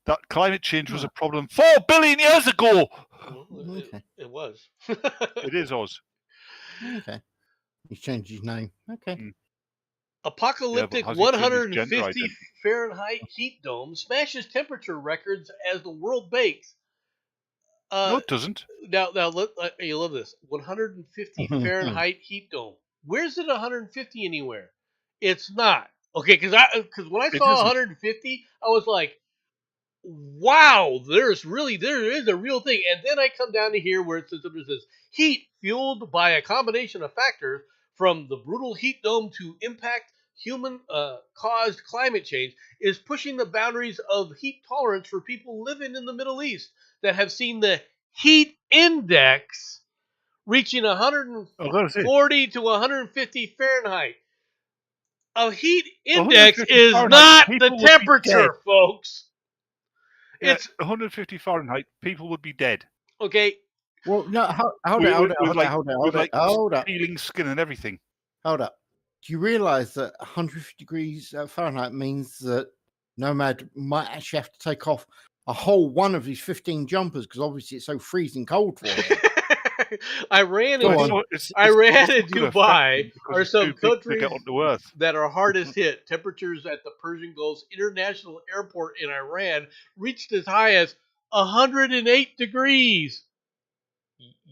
that climate change was a problem 4 billion years ago. Well, it was. It is Oz. Okay. He's changed his name. Okay. Apocalyptic has he changed his gender 150 identity? Fahrenheit heat dome smashes temperature records as the world bakes. No, it doesn't. Now, you love this. 150 Fahrenheit heat dome. Where's it 150 anywhere? It's not. Okay, because when I saw 150, I was like, wow, there is a real thing. And then I come down to here where it says heat fueled by a combination of factors from the brutal heat dome to impact human caused climate change is pushing the boundaries of heat tolerance for people living in the Middle East that have seen the heat index reaching I was gonna say 140 to 150 Fahrenheit. A heat index 150 is Fahrenheit. not the People would be dead. temperature, folks. Yeah, It's 150 Fahrenheit. People would be dead. okay. Well, no, hold With up. peeling skin and everything. Hold up. Do you realise that 150 degrees Fahrenheit means that Nomad might actually have to take off a whole one of his 15 jumpers because obviously it's so freezing cold for him. I ran Go into on. Dubai because or it's some too big to countries get onto Earth. that are hardest hit. Temperatures at the Persian Gulf's International Airport in Iran reached as high as 108 degrees.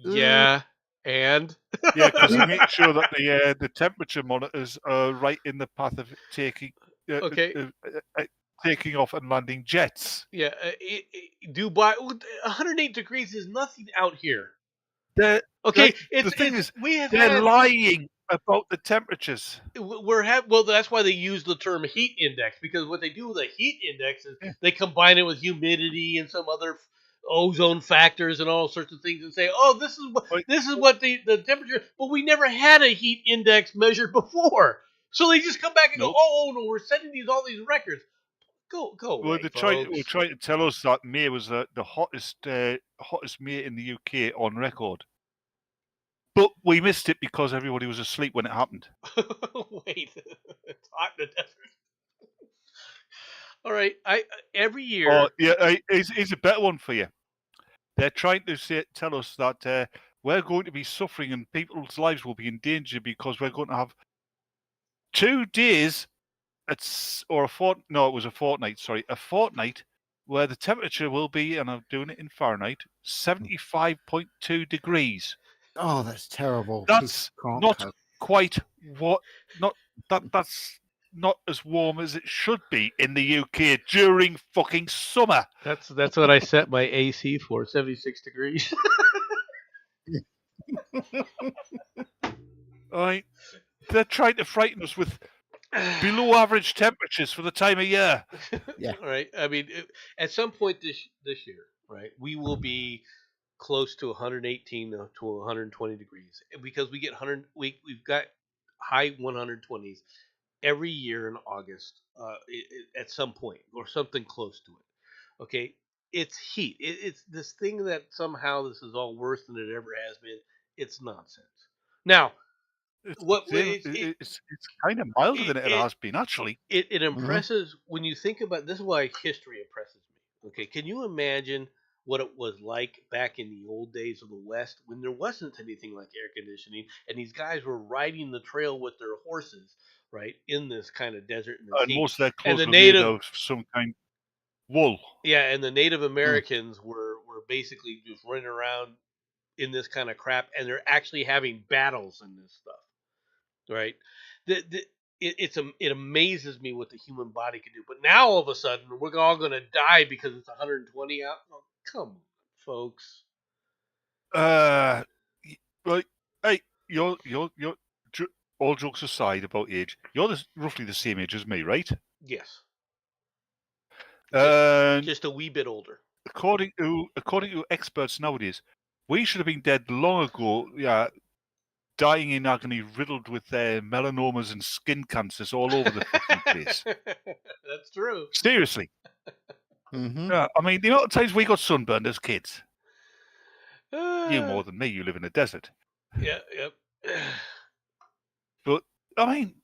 Yeah, and Yeah, because they make sure that the temperature monitors are right in the path of taking okay. taking off and landing jets. Yeah, Dubai. 108 degrees is nothing out here. They're, Okay, the thing is, we have they're had lying about the temperatures. well, that's why they use the term heat index, because what they do with a heat index is Yeah. they combine it with humidity and some other ozone factors and all sorts of things and say, oh, this is what the temperature. But we never had a heat index measured before, so they just come back and Nope. go, oh no, we're setting all these records. Go Well, away, they folks. were trying to tell us that May was the hottest May in the UK on record. But we missed it because everybody was asleep when it happened. Wait, it's hot in the desert. All right, every year. Yeah, here's a better one for you. They're trying to tell us that we're going to be suffering and people's lives will be in danger because we're going to have 2 days a fortnight. Sorry, a fortnight where the temperature will be, and I'm doing it in Fahrenheit, 75.2 degrees. Oh, that's terrible. That's People can't not cope. quite that's not as warm as it should be in the UK during fucking summer. That's what I set my AC for, 76 degrees. Right? They're trying to frighten us with below average temperatures for the time of year. Yeah. All right. I mean, at some point this year, right, we will be close to 118 to 120 degrees because we get we've got high 120s every year in August at some point or something close to it. Okay, it's heat. It's this thing that somehow this is all worse than it ever has been. It's nonsense. Now, It's kind of milder than it it- has been, actually. it impresses when you think about this is why history impresses me. Okay, can you imagine what it was like back in the old days of the West when there wasn't anything like air conditioning and these guys were riding the trail with their horses, right, in this kind of desert and this And heat. most of their And clothes the were made native of some kind wool. Yeah, and the Native Americans were basically just running around in this kind of crap, and they're actually having battles in this stuff, right? It amazes me what the human body can do. But now all of a sudden we're all going to die because it's 120 out. Oh, come on, folks. Right. Hey, you're all jokes aside about age, you're roughly the same age as me, right? Yes, And just a wee bit older. according to experts nowadays, we should have been dead long ago. Yeah, dying in agony, riddled with melanomas and skin cancers all over the fucking place. That's true. Seriously. Mm-hmm. Yeah, I mean, the amount of times we got sunburned as kids. You Uh, more than me. You live in a desert. Yeah. Yep. But I mean,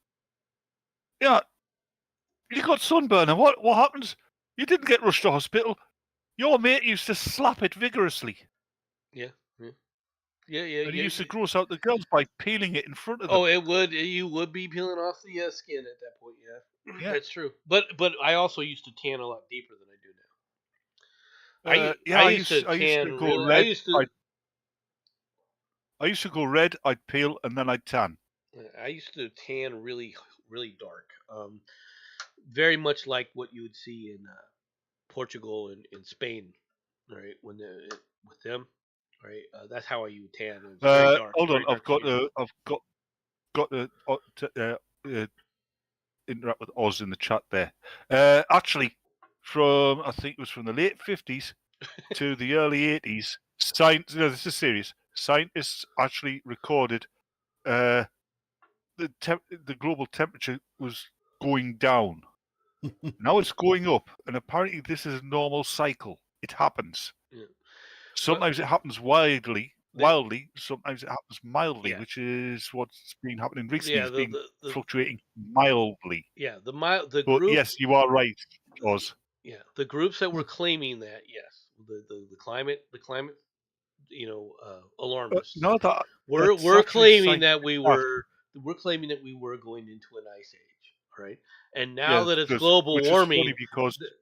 yeah, you got sunburn, and what happens? You didn't get rushed to hospital. Your mate used to slap it vigorously. Yeah. And he used to gross out the girls by peeling it in front of them. Oh, you would be peeling off the skin at that point. Yeah. That's true. But I also used to tan a lot deeper than I do now. I used to go red. I used to go red. I'd peel and then I'd tan. I used to tan really, really dark. Very much like what you would see in Portugal and in Spain, right? With them, right? That's how I would tan. It was very dark. Hold on, very dark I've got the interact with Oz in the chat there. Actually, I think it was from the late 50s to the early 80s, this is serious. Scientists actually recorded the global temperature was going down. Now it's going up, and apparently this is a normal cycle. It happens. Yeah. Sometimes it happens wildly. Sometimes it happens mildly, which is what's been happening recently. It's been fluctuating mildly. Yeah, the But group. yes, you are right, Oz. Yeah, the groups that were claiming that, yes, the climate, alarmists. No, We're claiming that we're claiming that we were going into an ice age, right? And now that it's global warming,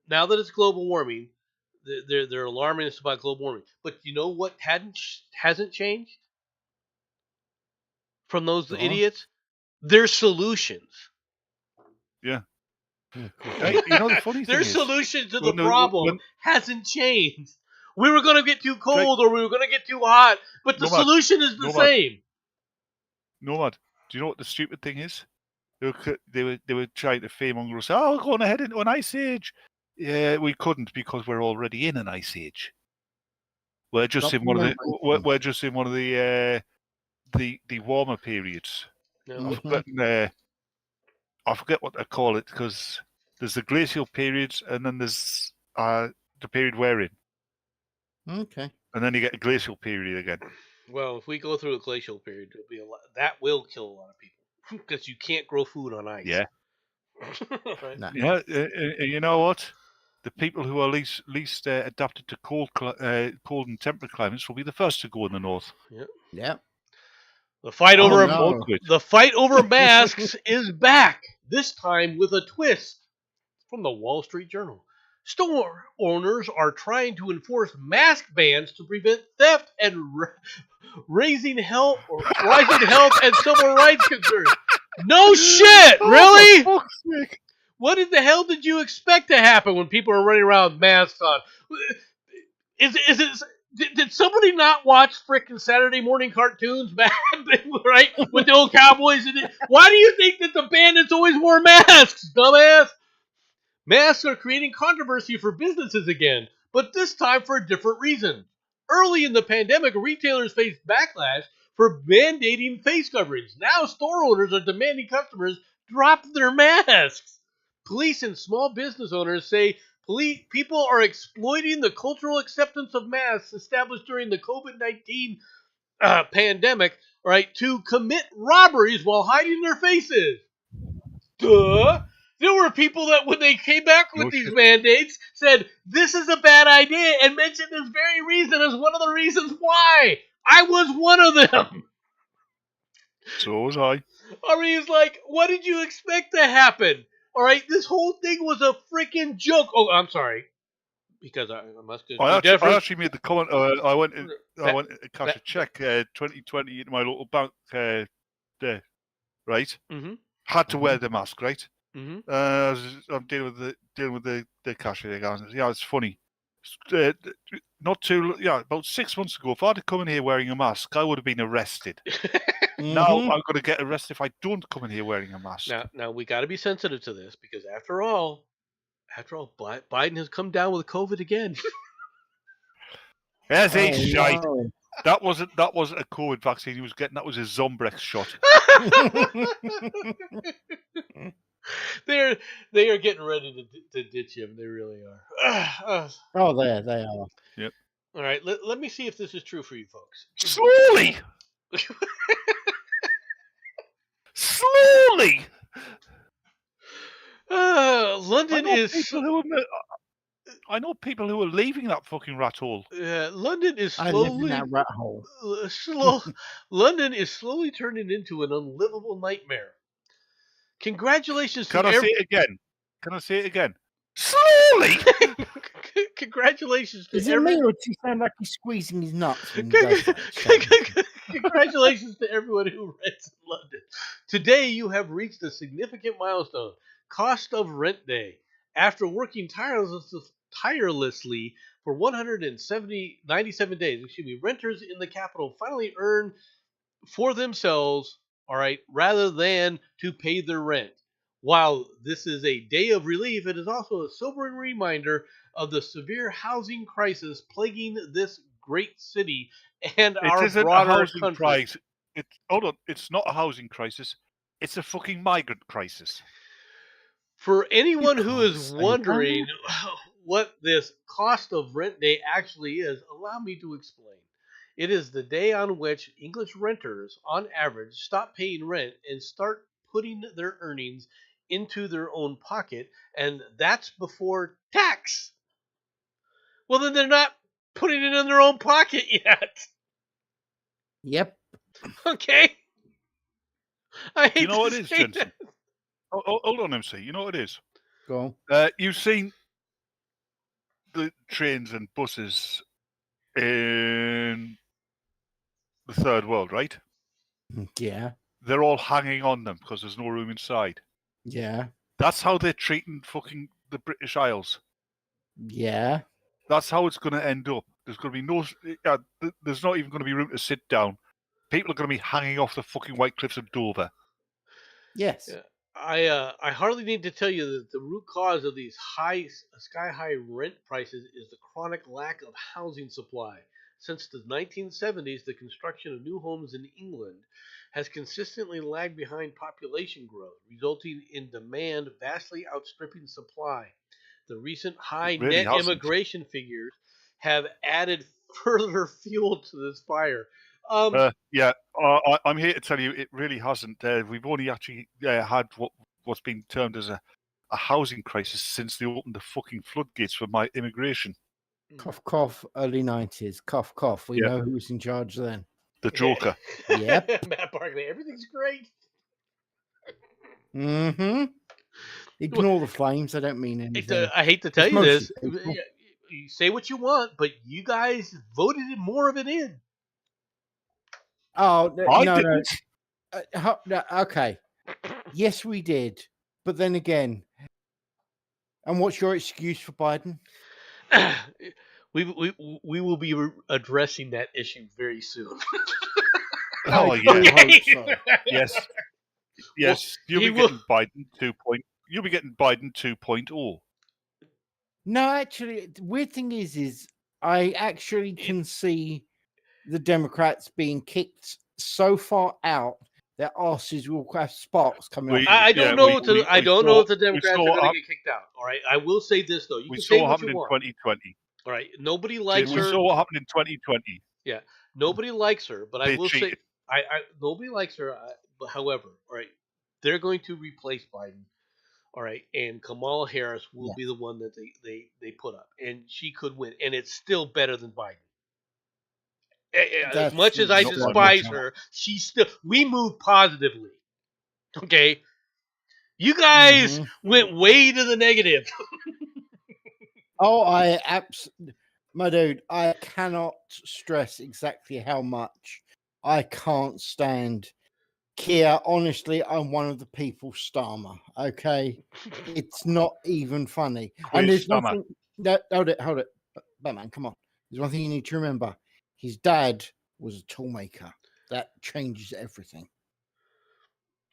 now that it's global warming, they're alarming us about global warming. But you know what hasn't changed from those idiots? Their solutions. Yeah. Hey, you know the funny thing Their is, solution to the problem hasn't changed. We were going to get too cold or we were going to get too hot, but the solution is the same. Nomad, do you know what the stupid thing is? They were trying to fearmonger us. Oh, we're going ahead into an ice age. Yeah, we couldn't because we're already in an ice age. We're just in one of the warmer periods. No. I forget what they call it because there's the glacial periods and then there's the period we're in. Okay. And then you get a glacial period again. Well, if we go through a glacial period, that will kill a lot of people because you can't grow food on ice. Yeah. Right? No. Yeah. You know what? The people who are least adapted to cold and temperate climates will be the first to go in the north. Yep. Yeah. The fight over masks is back. This time with a twist. From the Wall Street Journal. Store owners are trying to enforce mask bans to prevent theft and rising health and civil rights concerns. No shit, really? Oh, for fuck's sake. What in the hell did you expect to happen when people are running around with masks on? Did somebody not watch frickin' Saturday morning cartoons back, right, with the old cowboys? Why do you think that the bandits always wore masks, dumbass? Masks are creating controversy for businesses again, but this time for a different reason. Early in the pandemic, retailers faced backlash for mandating face coverings. Now store owners are demanding customers drop their masks. Police and small business owners say people are exploiting the cultural acceptance of masks established during the COVID-19 pandemic, right, to commit robberies while hiding their faces. Duh! There were people that, when they came back with these mandates, said, this is a bad idea, and mentioned this very reason as one of the reasons why. I was one of them. So was I. I mean, it's like, what did you expect to happen? All right, this whole thing was a freaking joke. Oh, I'm sorry. Because I must do I actually made the comment. I went to cash a check 2020 into my local bank there, right? Mm-hmm. Had to wear the mask, right? Mm-hmm. I'm dealing with the cashier guys. Yeah, it's funny. About 6 months ago, if I'd have come in here wearing a mask, I would have been arrested. Now I'm going to get arrested if I don't come in here wearing a mask. Now we got to be sensitive to this because after all, Biden has come down with COVID again. Yes, he's shite. No. That wasn't a COVID vaccine he was getting. That was a Zombrex shot. They are getting ready to ditch him. They really are. Oh, they are. Yep. All right. Let me see if this is true for you folks. Slowly. Slowly. London is. I know people who are leaving that fucking rat hole. London is slowly. I live in that rat hole. London is slowly turning into an unlivable nightmare. Congratulations Can I say it again? Slowly! Congratulations to Is it me or does he sound like he's squeezing his nuts when he does that? Congratulations to everyone who rents in London. Today you have reached a significant milestone. Cost of rent day. After working tirelessly for 97 days, renters in the capital finally earn for themselves, all right, rather than to pay their rent. While this is a day of relief, it is also a sobering reminder of the severe housing crisis plaguing this great city and It our isn't a broader housing country. crisis. Hold on, it's not a housing crisis. It's a fucking migrant crisis. For anyone who can't is say wondering what this cost of rent day actually is, allow me to explain. It is the day on which English renters, on average, stop paying rent and start putting their earnings into their own pocket, and that's before tax. Well, then they're not putting it in their own pocket yet. Yep. Okay? I hate You know to what it is, say Jensen? that. Hold on, MC. You know what it is? Go on. You've seen the trains and buses in the third world, right? Yeah. They're all hanging on them because there's no room inside. Yeah. That's how they're treating fucking the British Isles. Yeah. That's how it's going to end up. There's going to be no. There's not even going to be room to sit down. People are going to be hanging off the fucking White Cliffs of Dover. Yes. Yeah. I hardly need to tell you that the root cause of these sky high rent prices is the chronic lack of housing supply. Since the 1970s, the construction of new homes in England has consistently lagged behind population growth, resulting in demand vastly outstripping supply. The recent high It really net hasn't. immigration figures have added further fuel to this fire. I'm here to tell you it really hasn't. We've only actually had what's been termed as a housing crisis since they opened the fucking floodgates for my immigration. Cough, cough. Early 90s. Cough, cough. We Yeah. know who was in charge then. The Joker. Yep. Matt Barkley, everything's great. Mm-hmm. Ignore the flames. I don't mean anything. I hate to tell It's you this. mostly people. You say what you want, but you guys voted more of it in. Oh, I no. didn't. No, okay. Yes, we did. But then again, and what's your excuse for Biden? We will be addressing that issue very soon. Oh I yeah. do hope so. Yes. Yes. he You'll be will- getting Biden 2. You'll be getting Biden 2.0. No, actually, the weird thing is I actually can see the Democrats being kicked so far out their asses will have sparks coming We- off. I don't know. I don't know if the saw Democrats are what going to get kicked out. All right. I will say this though. You We can saw say what what happened you in want. 2020. All right. Nobody likes We her. saw what happened in 2020. Nobody likes her, but I They will say, cheated. nobody likes her. But however, all right, they're going to replace Biden. All right, and Kamala Harris will be the one that they put up, and she could win, and it's still better than Biden. As That's much as I not by despise much. her, we moved positively. Okay, you guys went way to the negative. Oh, my dude, I cannot stress exactly how much I can't stand Kia. Honestly, I'm one of the people Starmer. Okay, it's not even funny. And there's Starmer. nothing. No, hold it, Batman. Come on. There's one thing you need to remember. His dad was a toolmaker. That changes everything.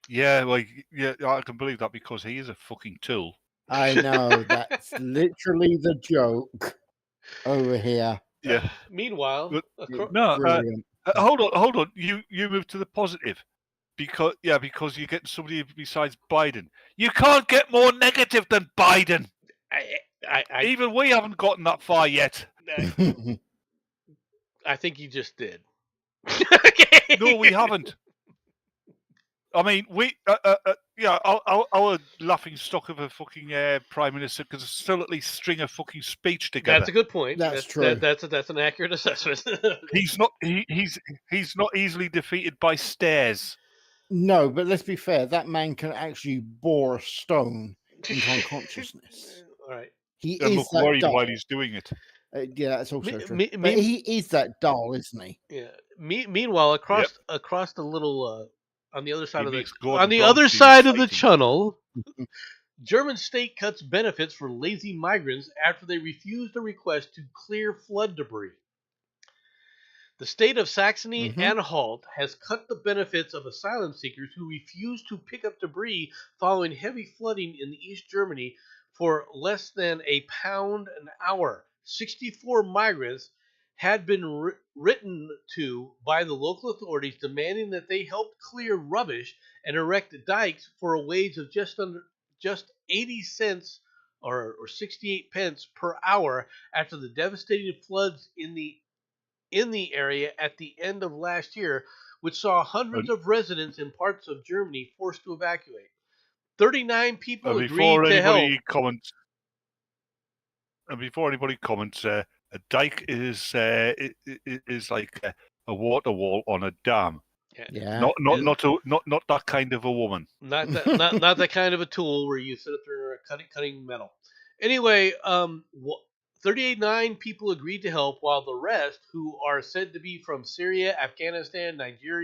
Yeah, I can believe that because he is a fucking tool. I know that's literally the joke over here. Yeah. Meanwhile, But- It's No, brilliant. hold on. You move to the positive because you're getting somebody besides Biden. You can't get more negative than Biden. I Even we haven't gotten that far yet. I think you just did. No, we haven't. I mean, our laughing stock of a fucking prime minister could still at least string a fucking speech together. That's a good point. That's true. That's an accurate assessment. He's not. He's not easily defeated by stairs. No, but let's be fair. That man can actually bore a stone into unconsciousness. All right. He And is look that worried dull. while he's doing it. Yeah, that's also true. me- But he is that dull, isn't he? Yeah. Meanwhile, across the little on the other side He of the makes Gordon on the Brown other seem side of the exciting. channel, German state cuts benefits for lazy migrants after they refused a request to clear flood debris. The state of Saxony-Anhalt has cut the benefits of asylum seekers who refuse to pick up debris following heavy flooding in East Germany for less than £1 an hour. 64 migrants had been written to by the local authorities demanding that they help clear rubbish and erect dikes for a wage of just 80 cents or 68 pence per hour after the devastating floods in the area at the end of last year, which saw hundreds And, of residents in parts of Germany forced to evacuate. 39 people and agreed to help. before anybody comments, a dike is like a water wall on a dam. Yeah. Not that kind of a woman. Not that kind of a tool where you sit up there cutting metal. Anyway, 39 people agreed to help, while the rest, who are said to be from Syria, Afghanistan, Niger,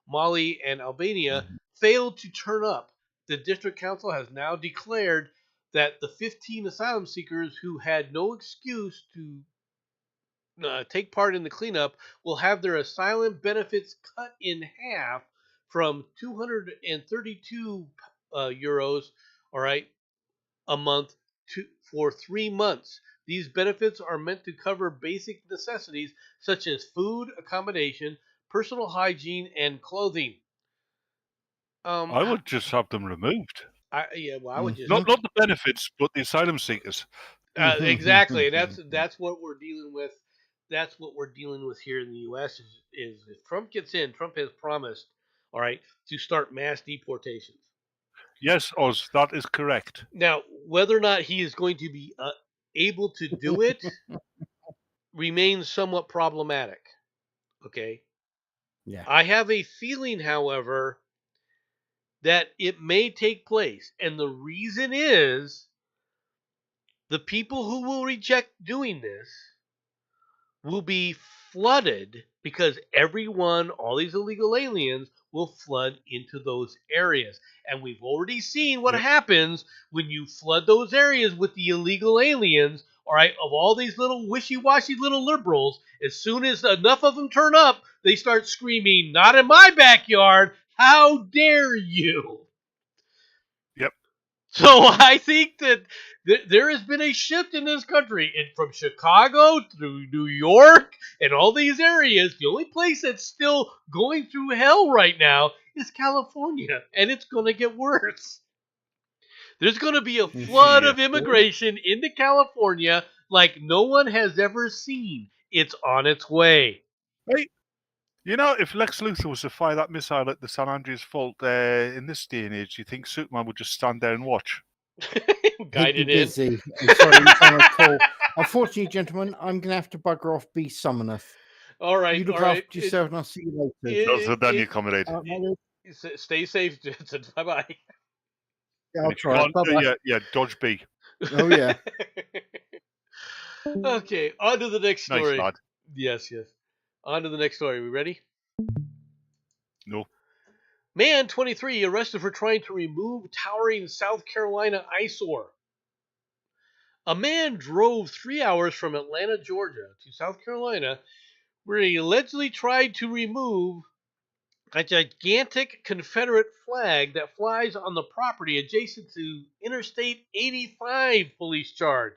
Mali, and Albania, failed to turn up. The district council has now declared that the 15 asylum seekers who had no excuse to take part in the cleanup will have their asylum benefits cut in half from 232 euros, all right, a month for 3 months. These benefits are meant to cover basic necessities such as food, accommodation, personal hygiene, and clothing. I would just have them removed. I would just Not the benefits, but the asylum seekers. exactly. That's what we're dealing with. That's what we're dealing with here in the U.S. Is if Trump gets in, Trump has promised, all right, to start mass deportations. Yes, Oz, that is correct. Now, whether or not he is going to be able to do it remains somewhat problematic. Okay. Yeah. I have a feeling, however, that it may take place, and the reason is the people who will reject doing this will be flooded because all these illegal aliens will flood into those areas. And we've already seen what happens when you flood those areas with the illegal aliens, all right, of all these little wishy-washy little liberals. As soon as enough of them turn up, they start screaming, "Not in my backyard! How dare you!" Yep. So I think that there has been a shift in this country, and from Chicago through New York and all these areas, the only place that's still going through hell right now is California, and it's going to get worse. There's going to be a flood of immigration into California like no one has ever seen. It's on its way. Hey, you know, if Lex Luthor was to fire that missile at the San Andreas Fault in this day and age, you think Superman would just stand there and watch? Guided He'd be busy. Sorry, he's on a call. Unfortunately, gentlemen, I'm going to have to bugger off. Be summoneth. All right. You look after yourself, and I'll see you later. So then you comrade. Stay safe, Jensen. Bye-bye. Yeah, I'll try. Bye-bye. Yeah, dodge B. Oh, yeah. Okay, on to the next story. Nice, lad. Yes. On to the next story. We ready? No. Man 23 arrested for trying to remove towering South Carolina eyesore. A man drove 3 hours from Atlanta, Georgia to South Carolina, where he allegedly tried to remove a gigantic Confederate flag that flies on the property adjacent to Interstate 85 police charge.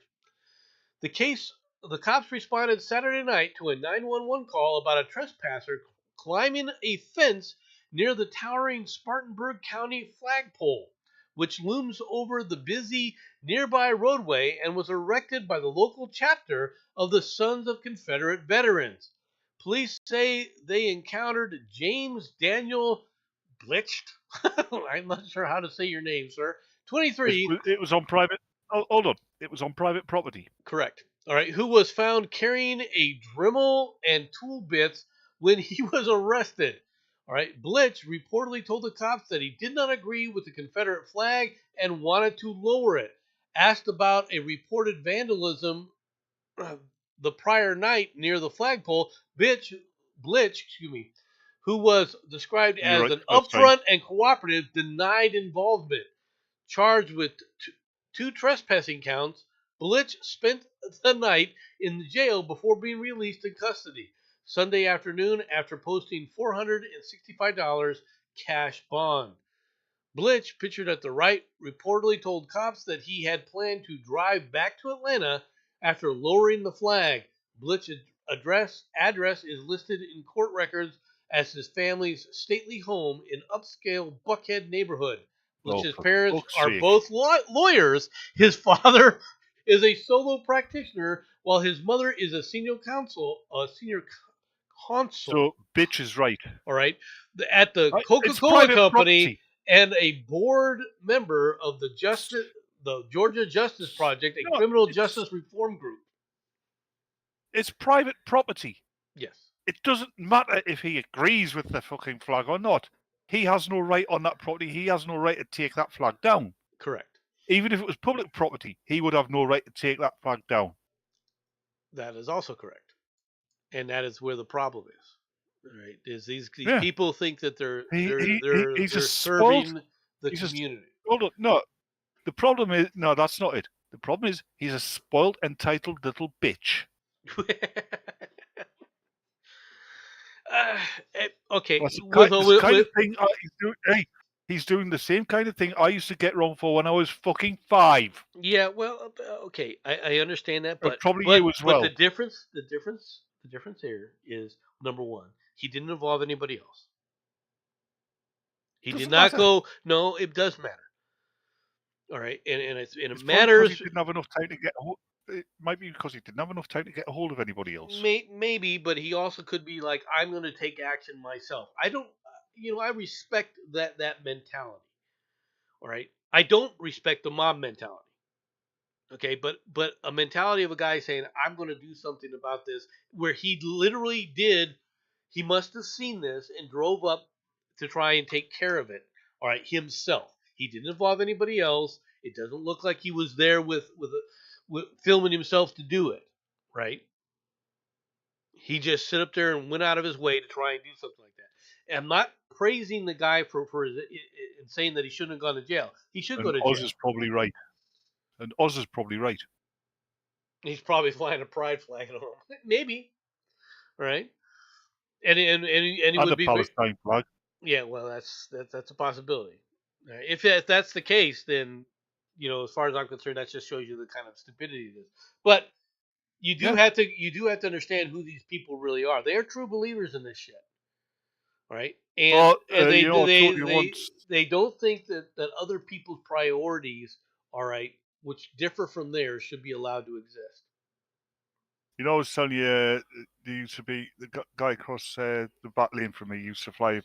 The cops responded Saturday night to a 911 call about a trespasser climbing a fence near the towering Spartanburg County flagpole, which looms over the busy nearby roadway and was erected by the local chapter of the Sons of Confederate Veterans. Police say they encountered James Daniel Blitcht. I'm not sure how to say your name, sir. 23. It was on private. Oh, hold on. It was on private property. Correct. All right. Who was found carrying a Dremel and tool bits when he was arrested. All right. Blitch reportedly told the cops that he did not agree with the Confederate flag and wanted to lower it. Asked about a reported vandalism the prior night near the flagpole, Blitch, who was described as an upfront and cooperative, denied involvement. Charged with two trespassing counts, Blitch spent the night in the jail before being released in custody Sunday afternoon after posting $465 cash bond. Blitch, pictured at the right, reportedly told cops that he had planned to drive back to Atlanta after lowering the flag. Blitch's address is listed in court records as his family's stately home in upscale Buckhead neighborhood. Blitch's parents are both lawyers. His father is a solo practitioner, while his mother is a senior counsel. So, bitch is right. All right, at the It's Coca-Cola private Company, property. and a board member of the Georgia Justice Project, a criminal justice reform group. It's private property. Yes. It doesn't matter if he agrees with the fucking flag or not. He has no right on that property. He has no right to take that flag down. Correct. Even if it was public property, he would have no right to take that flag down. That is also correct. And that is where the problem is. Right? Is these Yeah. people think that they're he's a serving the he's community. Hold on, no. The problem is no, that's not it. The problem is he's a spoiled, entitled little bitch. Okay. That's the kind of thing he's doing. Hey, he's doing the same kind of thing I used to get wrong for when I was fucking 5. Yeah, well, okay, I understand that, but probably but, you as well. But the difference here is, number one, he didn't involve anybody else. He did not go. No, it does matter. All right, and it matters. He didn't have enough time to get. It might be because he didn't have enough time to get a hold of anybody else. Maybe, but he also could be like, I'm going to take action myself. I don't, I respect that mentality. All right, I don't respect the mob mentality. Okay, but a mentality of a guy saying, I'm going to do something about this, where he literally did. He must have seen this and drove up to try and take care of it. All right, himself. He didn't involve anybody else. It doesn't look like he was there with filming himself to do it. Right? He just sit up there and went out of his way to try and do something like that. And I'm not praising the guy for his, and saying that he shouldn't have gone to jail. He should go to jail. Oz is probably right. And Oz is probably right. He's probably flying a pride flag at home. Maybe. Right? And he would be Palestine flag. Yeah, well, that's a possibility. If that's the case, then as far as I'm concerned, that just shows you the kind of stupidity it is. But you do have to understand who these people really are. They are true believers in this shit, right? And they don't think that other people's priorities, all right, which differ from theirs, should be allowed to exist. I was telling you, there used to be the guy across the back lane from me used to fly a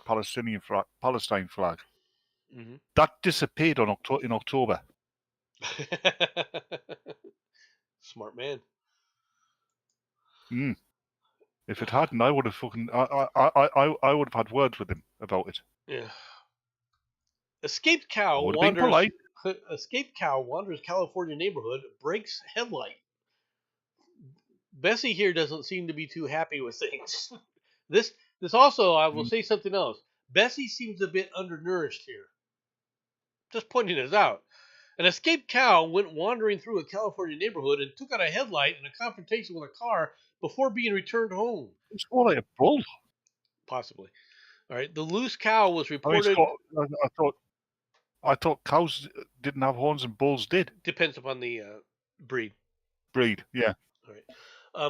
Palestine flag. Mm-hmm. That disappeared in October. Smart man. If it hadn't, I would have I would have had words with him about it. Yeah. Escaped cow wanders California neighborhood, breaks headlight. Bessie here doesn't seem to be too happy with things. This also, I will say something else. Bessie seems a bit undernourished here. Just pointing this out. An escaped cow went wandering through a California neighborhood and took out a headlight in a confrontation with a car before being returned home. It's more like a bull. Possibly. All right. The loose cow was reported. I thought cows didn't have horns and bulls did. Depends upon the breed. Yeah. All right.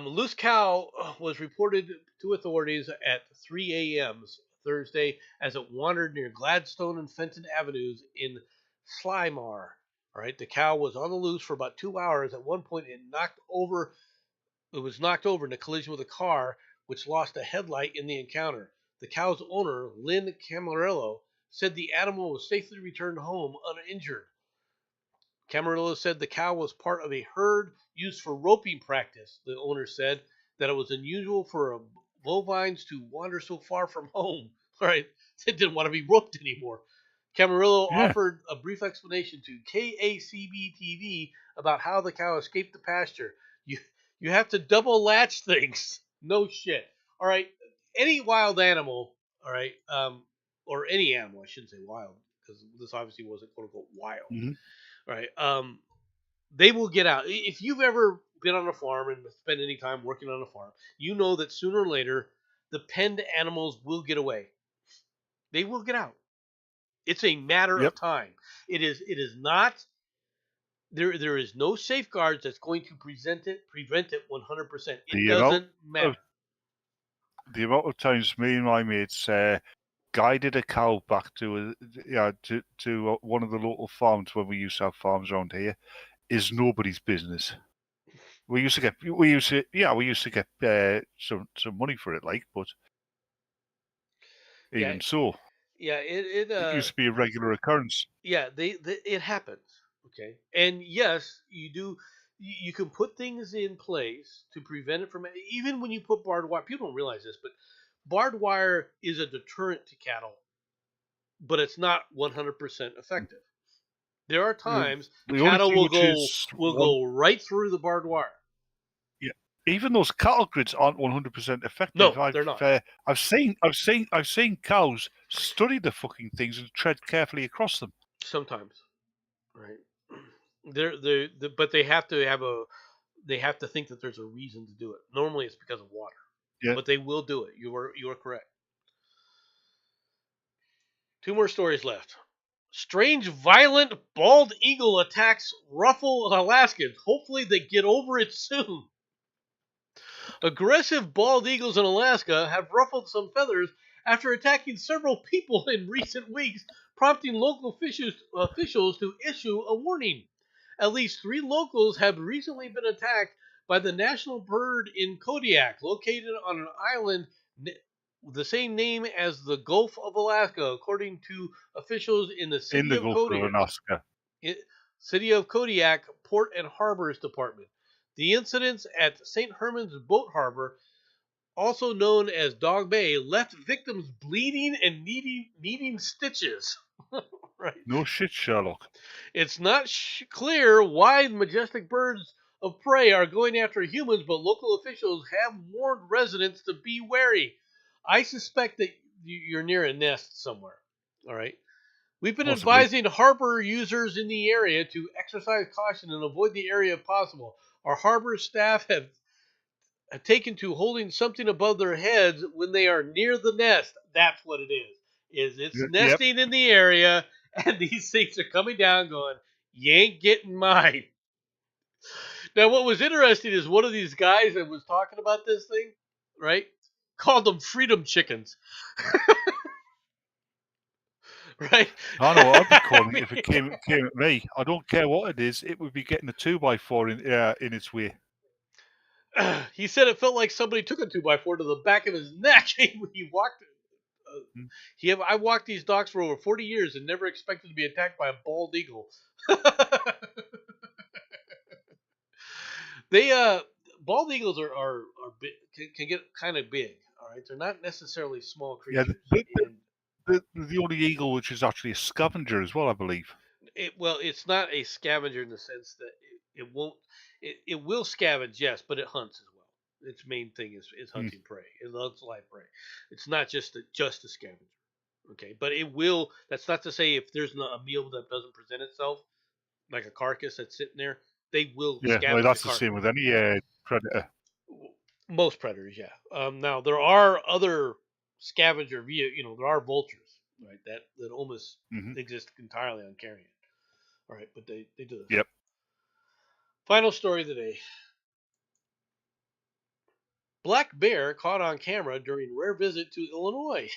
Loose cow was reported to authorities at 3 a.m. Thursday as it wandered near Gladstone and Fenton Avenues in Slimar. All right, the cow was on the loose for about 2 hours. At one point, it was knocked over in a collision with a car, which lost a headlight in the encounter. The cow's owner, Lynn Camarillo, said the animal was safely returned home uninjured. Camarillo said the cow was part of a herd used for roping practice. The owner said that it was unusual for bovines to wander so far from home. All right, it didn't want to be roped anymore. Camarillo offered a brief explanation to KACB-TV about how the cow escaped the pasture. You have to double latch things. No shit. All right, any wild animal, all right, or any animal, I shouldn't say wild, because this obviously wasn't quote unquote wild. Mm-hmm. Right. they will get out. If you've ever been on a farm and spent any time working on a farm, you know that sooner or later the penned animals will get away. They will get out. It's a matter Yep. of time. It is not there is no safeguards that's going to prevent it 100%. It doesn't matter. The amount of times me and my mates guided a cow back to one of the local farms when we used to have farms around here is nobody's business. We used to get some money for it, like, but even so, it used to be a regular occurrence. Yeah, it happens. Okay, and yes, you do. You can put things in place to prevent it from. Even when you put barbed wire, people don't realize this, but barbed wire is a deterrent to cattle, but it's not 100% effective. There are times cattle will go right through the barbed wire. Yeah, even those cattle grids aren't 100% effective. No, they're not. I've seen cows study the fucking things and tread carefully across them. Sometimes, right? But they have to think that there's a reason to do it. Normally, it's because of water. Yeah. But they will do it. You are correct. 2 more stories left. Strange, violent bald eagle attacks ruffle Alaskans. Hopefully, they get over it soon. Aggressive bald eagles in Alaska have ruffled some feathers after attacking several people in recent weeks, prompting local officials to issue a warning. At least 3 locals have recently been attacked by the national bird in Kodiak, located on an island the same name as the Gulf of Alaska, according to officials in the city of Kodiak. City of Kodiak Port and Harbors Department. The incidents at St. Herman's Boat Harbor, also known as Dog Bay, left victims bleeding and needing stitches. Right. No shit, Sherlock. It's not clear why majestic birds of prey are going after humans, but local officials have warned residents to be wary. I suspect that you're near a nest somewhere. All right. We've been advising harbor users in the area to exercise caution and avoid the area if possible. Our harbor staff have taken to holding something above their heads when they are near the nest. That's what it is. It's nesting in the area, and these things are coming down going, you ain't getting mine. Now, what was interesting is one of these guys that was talking about this thing, right, called them freedom chickens. Right? I know what I'd be calling it if it came at me. I don't care what it is. It would be getting a 2x4 in its way. He said it felt like somebody took a 2x4 to the back of his neck when he walked it. I walked these dogs for over 40 years and never expected to be attacked by a bald eagle. Bald eagles are big, can get kind of big. All right, they're not necessarily small creatures. Yeah, the only eagle which is actually a scavenger as well, I believe. It's not a scavenger in the sense that it won't. It will scavenge, yes, but it hunts as well. Its main thing is hunting prey. It loves live prey. It's not just a scavenger. Okay, but it will. That's not to say if there's a meal that doesn't present itself, like a carcass that's sitting there, they will. Yeah, well, that's the same with any predator. Most predators, yeah. Now there are other scavenger there are vultures, right? That almost exist entirely on carrion. All right, but they do this. Yep. Final story of the day. Black bear caught on camera during rare visit to Illinois.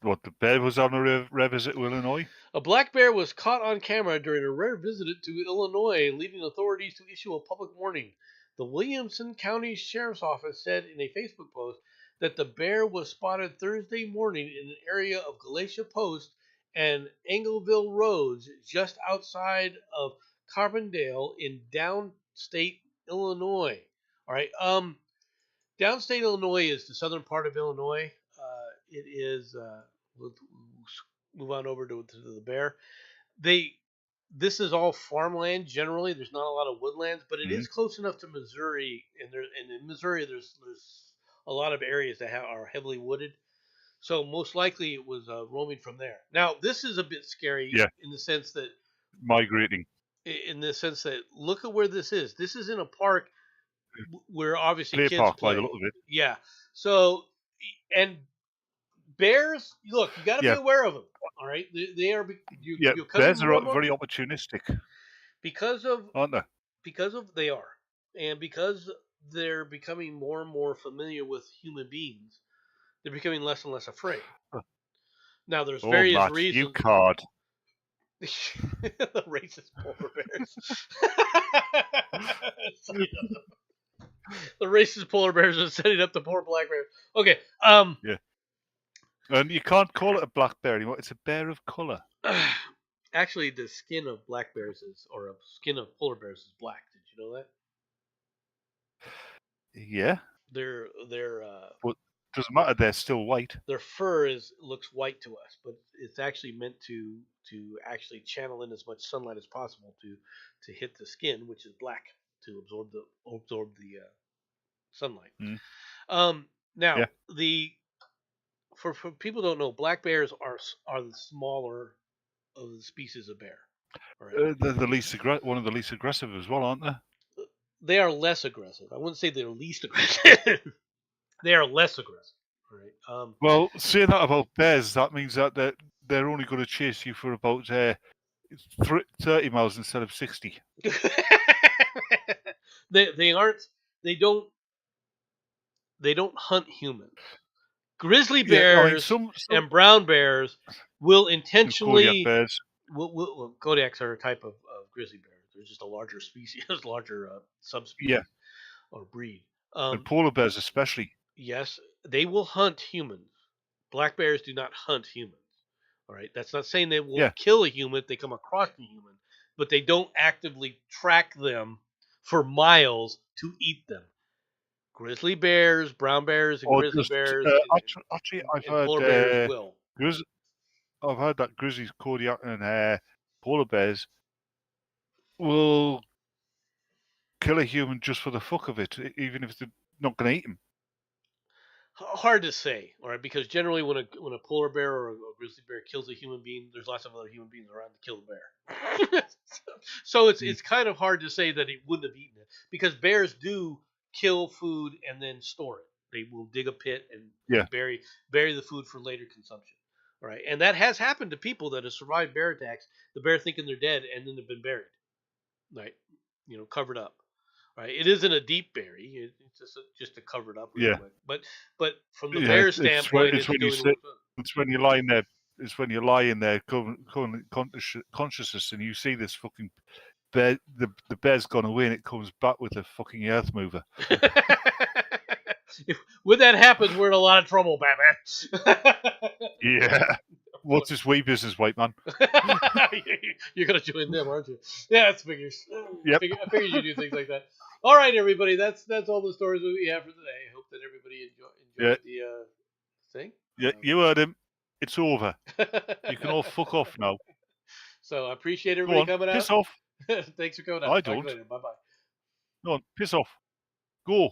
What, the bear was on a rare visit to Illinois? A black bear was caught on camera during a rare visit to Illinois, leading authorities to issue a public warning. The Williamson County Sheriff's Office said in a Facebook post that the bear was spotted Thursday morning in an area of Galatia Post and Angleville Roads just outside of Carbondale in downstate Illinois. All right. Downstate Illinois is the southern part of Illinois. It is. We'll move on over to the bear. This is all farmland generally. There's not a lot of woodlands, but it is close enough to Missouri, and in Missouri there's a lot of areas that are heavily wooded. So most likely it was roaming from there. Now this is a bit scary in the sense that migrating. in the sense that look at where this is. This is in a park where obviously Play kids park by play. the look of it. Yeah. So, and bears, look, you got to be Yeah. aware of them. All right, they are. Yeah, You're bears more are and more very opportunistic, because of aren't they? they are, and because they're becoming more and more familiar with human beings, they're becoming less and less afraid. Now, there's Oh, various Matt, reasons. you card. The racist polar bears. The racist polar bears are setting up the poor black bears. Okay. Yeah. And you can't call it a black bear anymore. It's a bear of colour. Actually, the skin of black bears skin of polar bears is black. Did you know that? Yeah. Their But doesn't matter. They're still white. their fur looks white to us, but it's actually meant to actually channel in as much sunlight as possible to hit the skin, which is black, to absorb the sunlight. Now Yeah. for people who don't know, black bears are the smaller of the species of bear. Right? They're one of the least aggressive as well, aren't they? They are less aggressive. I wouldn't say they're least aggressive. They are less aggressive. Right? Well, say that about bears. That means that they're only going to chase you for about 30 miles instead of 60. They aren't. They don't hunt humans. Grizzly bears and brown bears will intentionally. Kodiak bears. Kodiaks are a type of grizzly bear. They're just a larger species, larger subspecies or breed. And polar bears especially. Yes, they will hunt humans. Black bears do not hunt humans. All right, that's not saying they will kill a human if they come across a human, but they don't actively track them for miles to eat them. Grizzly bears, brown bears, and grizzly bears. Actually, I've and polar bears will. I've heard that grizzlies, Kodiak, and polar bears will kill a human just for the fuck of it, even if they're not going to eat him. Hard to say, all right, because generally when a polar bear or a grizzly bear kills a human being, there's lots of other human beings around to kill the bear. So it's kind of hard to say that it wouldn't have eaten it, because bears do kill food and then store it. They will dig a pit and bury the food for later consumption. All right, and that has happened to people that have survived bear attacks. The bear thinking they're dead and then they've been buried, right? Covered up. Right, it isn't a deep bury; it's just to cover it up. Real quick. But from the bear standpoint, it's when you're lying there. It's when you lie in there, consciousness, and you see this fucking bear. The bear's gone away, and it comes back with a fucking earth mover. When that happens, we're in a lot of trouble, Batman. Yeah. What's this wee business, white man? You're gonna join them, aren't you? Yeah, it figures. Yep. I figured you do things like that. All right, everybody. That's all the stories that we have for today. I hope that everybody enjoyed the thing. Yeah, you heard him. It's over. You can all fuck off now. So I appreciate everybody coming out. Piss off. Thanks for coming out. I don't. Bye bye. No, piss off. Go.